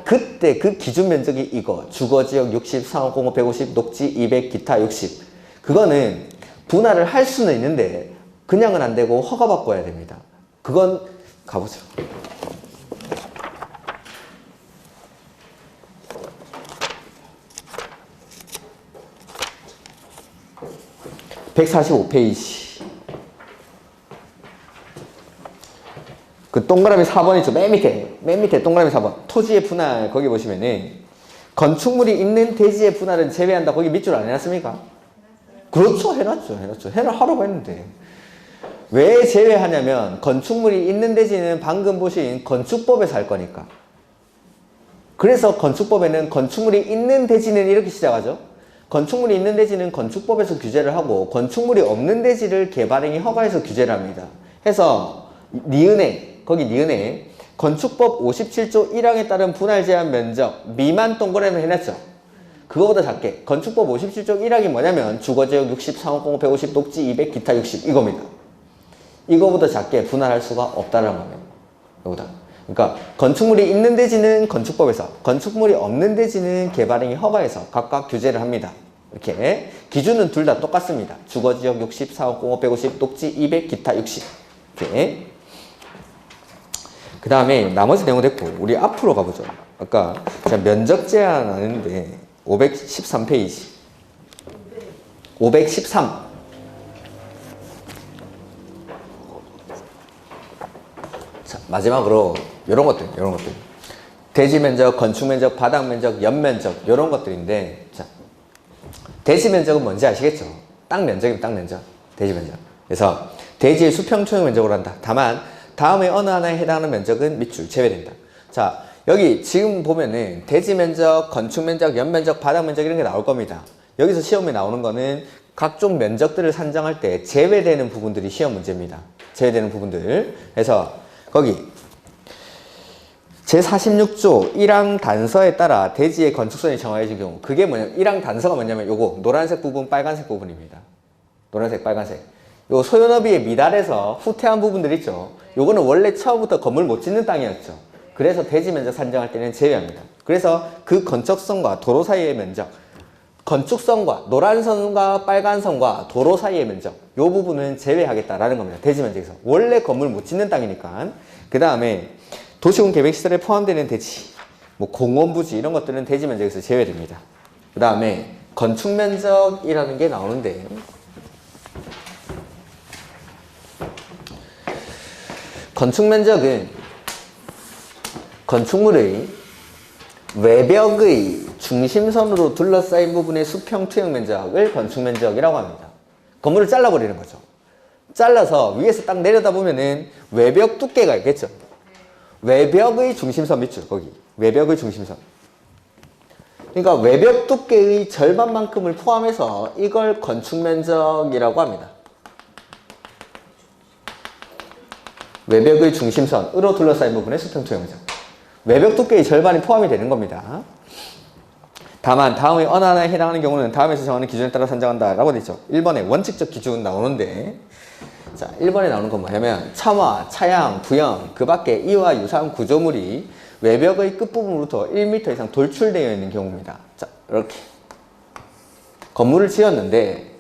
그때 그 기준 면적이 이거 주거지역 60, 상업공업 150, 녹지 200, 기타 60 그거는 분할을 할 수는 있는데 그냥은 안 되고 허가받고 해야 됩니다. 그건 가보죠. (145페이지) 그 동그라미 4번 있죠. 맨 밑에 동그라미 4번. 토지의 분할, 거기 보시면은, 건축물이 있는 대지의 분할은 제외한다. 거기 밑줄 안 해놨습니까? 그렇죠. 해놨죠. 하라고 했는데. 왜 제외하냐면, 건축물이 있는 대지는 방금 보신 건축법에서 할 거니까. 그래서 건축법에는 건축물이 있는 대지는 이렇게 시작하죠. 건축물이 있는 대지는 건축법에서 규제를 하고, 건축물이 없는 대지를 개발행위 허가에서 규제를 합니다. 해서, 거기 니은에 건축법 57조 1항에 따른 분할 제한 면적 미만 동그라미 해놨죠. 그거보다 작게 건축법 57조 1항이 뭐냐면 주거지역 60, 상업공업 150, 녹지 200, 기타 60 이겁니다. 이거보다 작게 분할할 수가 없다는 겁니다. 이거다. 그러니까 건축물이 있는 대지는 건축법에서, 건축물이 없는 대지는 개발행위 허가에서 각각 규제를 합니다. 이렇게 기준은 둘 다 똑같습니다. 주거지역 60, 상업공업 150, 녹지 200, 기타 60 이렇게. 그 다음에 나머지 내용 됐고 우리 앞으로 가보죠. 아까 제가 면적 제한 하는데 513페이지 513 자, 마지막으로 이런 것들 대지 면적, 건축 면적, 바닥 면적, 연 면적 이런 것들인데 자, 대지 면적은 뭔지 아시겠죠? 땅 면적이면 땅 면적, 대지 면적. 그래서 대지의 수평초형 면적으로 한다. 다만 다음에 어느 하나에 해당하는 면적은 밑줄 제외된다. 자, 여기 지금 보면은 대지 면적, 건축 면적, 연 면적, 바닥 면적 이런 게 나올 겁니다. 여기서 시험에 나오는 거는 각종 면적들을 산정할 때 제외되는 부분들이 시험 문제입니다. 제외되는 부분들. 그래서 거기 제46조 1항 단서에 따라 대지의 건축선이 정해질 경우 그게 뭐냐면 1항 단서가 뭐냐면 요거 노란색 부분, 빨간색 부분입니다. 노란색, 빨간색. 요 소연업이에 미달해서 후퇴한 부분들 있죠. 요거는 원래 처음부터 건물 못 짓는 땅이었죠. 그래서 대지 면적 산정할 때는 제외합니다. 그래서 그 건축선과 도로 사이의 면적, 건축선과 노란 선과 빨간 선과 도로 사이의 면적, 요 부분은 제외하겠다라는 겁니다. 대지 면적에서. 원래 건물 못 짓는 땅이니까. 그 다음에 도시군 계획시설에 포함되는 대지, 뭐 공원 부지 이런 것들은 대지 면적에서 제외됩니다. 그 다음에 건축 면적이라는 게 나오는데, 건축 면적은 건축물의 외벽의 중심선으로 둘러싸인 부분의 수평 투영 면적을 건축 면적이라고 합니다. 건물을 잘라버리는 거죠. 잘라서 위에서 딱 내려다 보면은 외벽 두께가 있겠죠. 외벽의 중심선 밑줄, 거기. 외벽의 중심선. 그러니까 외벽 두께의 절반만큼을 포함해서 이걸 건축 면적이라고 합니다. 외벽의 중심선으로 둘러싸인 부분의 수평 투영 면적. 외벽 두께의 절반이 포함이 되는 겁니다. 다만 다음의 어느 하나에 해당하는 경우는 다음에서 정하는 기준에 따라 산정한다 라고 되어 있죠. 1번에 원칙적 기준 나오는데, 자, 1번에 나오는 건 뭐냐면 참화, 차양, 부연, 그 밖에 이와 유사한 구조물이 외벽의 끝부분으로부터 1m 이상 돌출되어 있는 경우입니다. 자, 이렇게 건물을 지었는데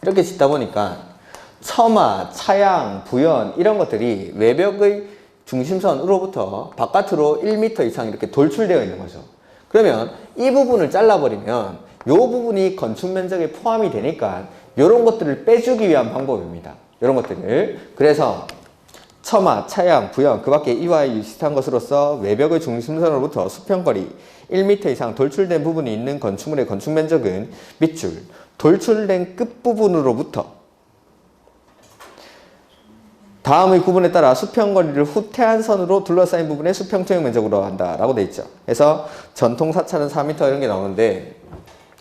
이렇게 짓다 보니까 처마, 차양, 부연 이런 것들이 외벽의 중심선으로부터 바깥으로 1m 이상 이렇게 돌출되어 있는 거죠. 그러면 이 부분을 잘라버리면 이 부분이 건축 면적에 포함이 되니까 이런 것들을 빼주기 위한 방법입니다. 이런 것들을. 그래서 처마, 차양, 부연, 그 밖에 이와 유사한 것으로서 외벽의 중심선으로부터 수평거리 1m 이상 돌출된 부분이 있는 건축물의 건축 면적은 밑줄, 돌출된 끝부분으로부터 다음의 구분에 따라 수평거리를 후퇴한 선으로 둘러싸인 부분의 수평투영 면적으로 한다라고 돼 있죠. 그래서 전통 사찰은 4m 이런 게 나오는데,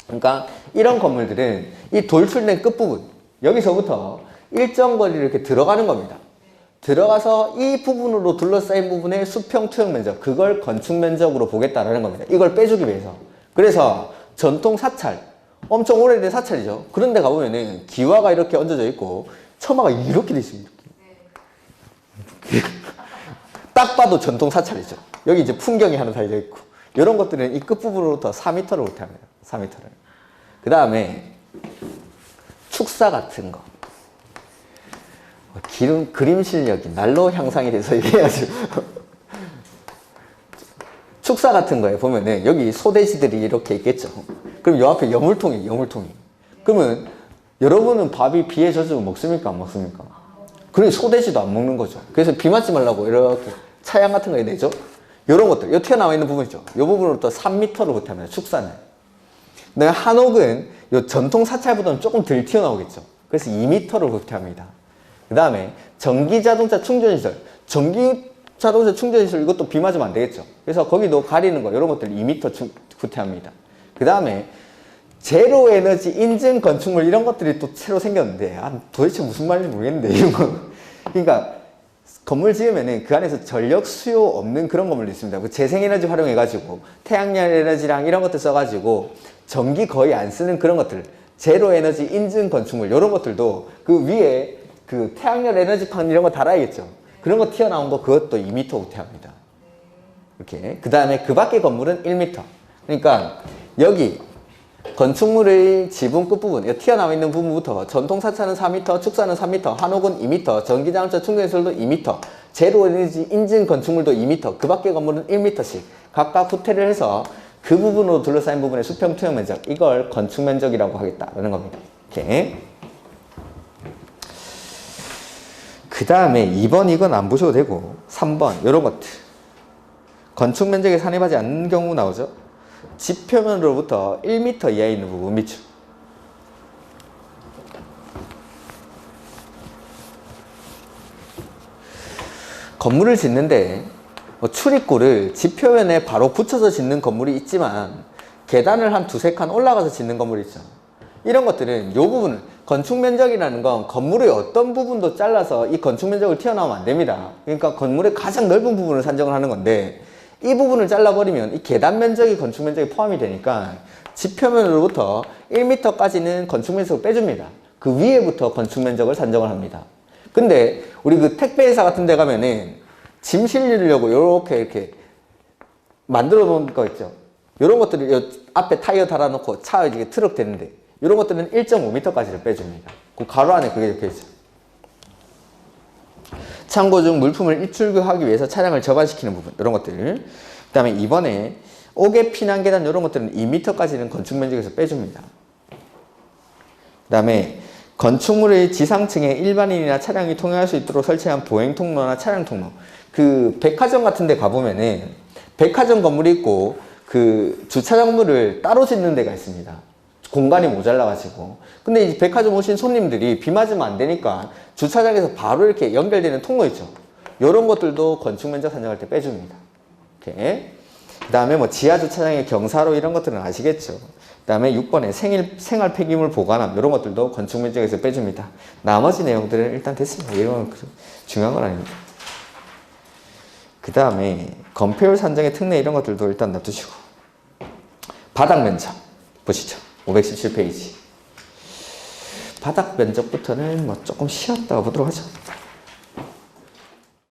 그러니까 이런 건물들은 이 돌출된 끝부분, 여기서부터 일정 거리를 이렇게 들어가는 겁니다. 들어가서 이 부분으로 둘러싸인 부분의 수평투영 면적, 그걸 건축 면적으로 보겠다라는 겁니다. 이걸 빼주기 위해서. 그래서 전통 사찰, 엄청 오래된 사찰이죠. 그런데 가보면은 기와가 이렇게 얹어져 있고 처마가 이렇게 돼 있습니다. 딱 봐도 전통 사찰이죠. 여기 이제 풍경이 하나 달려 있고, 이런 것들은 이 끝부분으로부터 4m를 후퇴합니다. 4m를. 그 다음에 축사 같은 거. 그림 실력이 날로 향상이 돼서 얘기해야죠. 축사 같은 거에 보면은 여기 소돼지들이 이렇게 있겠죠. 그럼 요 앞에 여물통이. 그러면 여러분은 밥이 비에 젖으면 먹습니까? 안 먹습니까? 그러니 소돼지도 안 먹는 거죠. 그래서 비 맞지 말라고 이렇게 차양 같은 거에 내죠. 이런 것들, 요 튀어나와 있는 부분이죠. 이 부분으로부터 3m로 후퇴합니다. 축사는. 근데 한옥은 요 전통 사찰보다는 조금 덜 튀어나오겠죠. 그래서 2m로 후퇴합니다. 그 다음에 전기자동차 충전시설. 전기자동차 충전시설, 이것도 비 맞으면 안 되겠죠. 그래서 거기도 가리는 거, 이런 것들 2m 후퇴합니다. 그 다음에 제로 에너지 인증 건축물 이런 것들이 또 새로 생겼는데, 도대체 무슨 말인지 모르겠는데, 이런 거. 그러니까 건물 지으면은 그 안에서 전력 수요 없는 그런 건물도 있습니다. 그 재생에너지 활용해가지고 태양열 에너지랑 이런 것들 써가지고 전기 거의 안 쓰는 그런 것들, 제로 에너지 인증 건축물 이런 것들도 그 위에 그 태양열 에너지판 이런 거 달아야겠죠. 그런 거 튀어나온 거 그것도 2m 후퇴합니다. 이렇게. 그 다음에 그 밖의 건물은 1m. 그러니까 여기 건축물의 지붕 끝부분, 튀어나와 있는 부분부터 전통 사찰은 4m, 축사는 3m, 한옥은 2m, 전기자동차 충전시설도 2m, 제로에너지 인증 건축물도 2m, 그 밖의 건물은 1m씩 각각 후퇴를 해서 그 부분으로 둘러싸인 부분의 수평 투영 면적, 이걸 건축 면적이라고 하겠다라는 겁니다. 이렇게. 그 다음에 2번 이건 안 보셔도 되고 3번 이런 것들. 건축 면적에 산입하지 않는 경우 나오죠. 집 표면으로부터 1m 이하에 있는 부분 밑줄. 건물을 짓는데 출입구를 집 표면에 바로 붙여서 짓는 건물이 있지만 계단을 한 두세 칸 올라가서 짓는 건물이 있죠. 이런 것들은 이 부분을, 건축 면적이라는 건 건물의 어떤 부분도 잘라서 이 건축 면적을 튀어나오면 안 됩니다. 그러니까 건물의 가장 넓은 부분을 산정을 하는 건데, 이 부분을 잘라버리면 이 계단 면적이 건축 면적에 포함이 되니까 집 표면으로부터 1m까지는 건축 면적을 빼줍니다. 그 위에부터 건축 면적을 산정을 합니다. 근데 우리 그 택배회사 같은 데 가면은 짐 실리려고 이렇게 만들어 놓은 거 있죠. 이런 것들을 앞에 타이어 달아놓고 차 이게 트럭 되는데 이런 것들은 1.5m까지를 빼줍니다. 그 가로 안에 그게 적혀 있죠. 창고 중 물품을 입출구하기 위해서 차량을 접안시키는 부분 이런 것들. 그 다음에 이번에 옥외 피난 계단 이런 것들은 2m까지는 건축 면적에서 빼줍니다. 그 다음에 건축물의 지상층에 일반인이나 차량이 통행할 수 있도록 설치한 보행 통로나 차량 통로. 그 백화점 같은 데 가보면은 백화점 건물이 있고 그 주차장물을 따로 짓는 데가 있습니다. 공간이 모자라가지고. 근데 이 백화점 오신 손님들이 비 맞으면 안 되니까 주차장에서 바로 이렇게 연결되는 통로 있죠. 이런 것들도 건축 면적 산정할 때 빼줍니다. 이렇게. 그 다음에 뭐 지하 주차장의 경사로 이런 것들은 아시겠죠. 그 다음에 6번에 생활 폐기물 보관함 이런 것들도 건축 면적에서 빼줍니다. 나머지 내용들은 일단 됐습니다. 이런 건 중요한 건 아닙니다. 그 다음에 건폐율 산정의 특례 이런 것들도 일단 놔두시고 바닥 면적 보시죠. 517페이지 바닥 면적부터는 뭐 조금 쉬었다 보도록 하죠.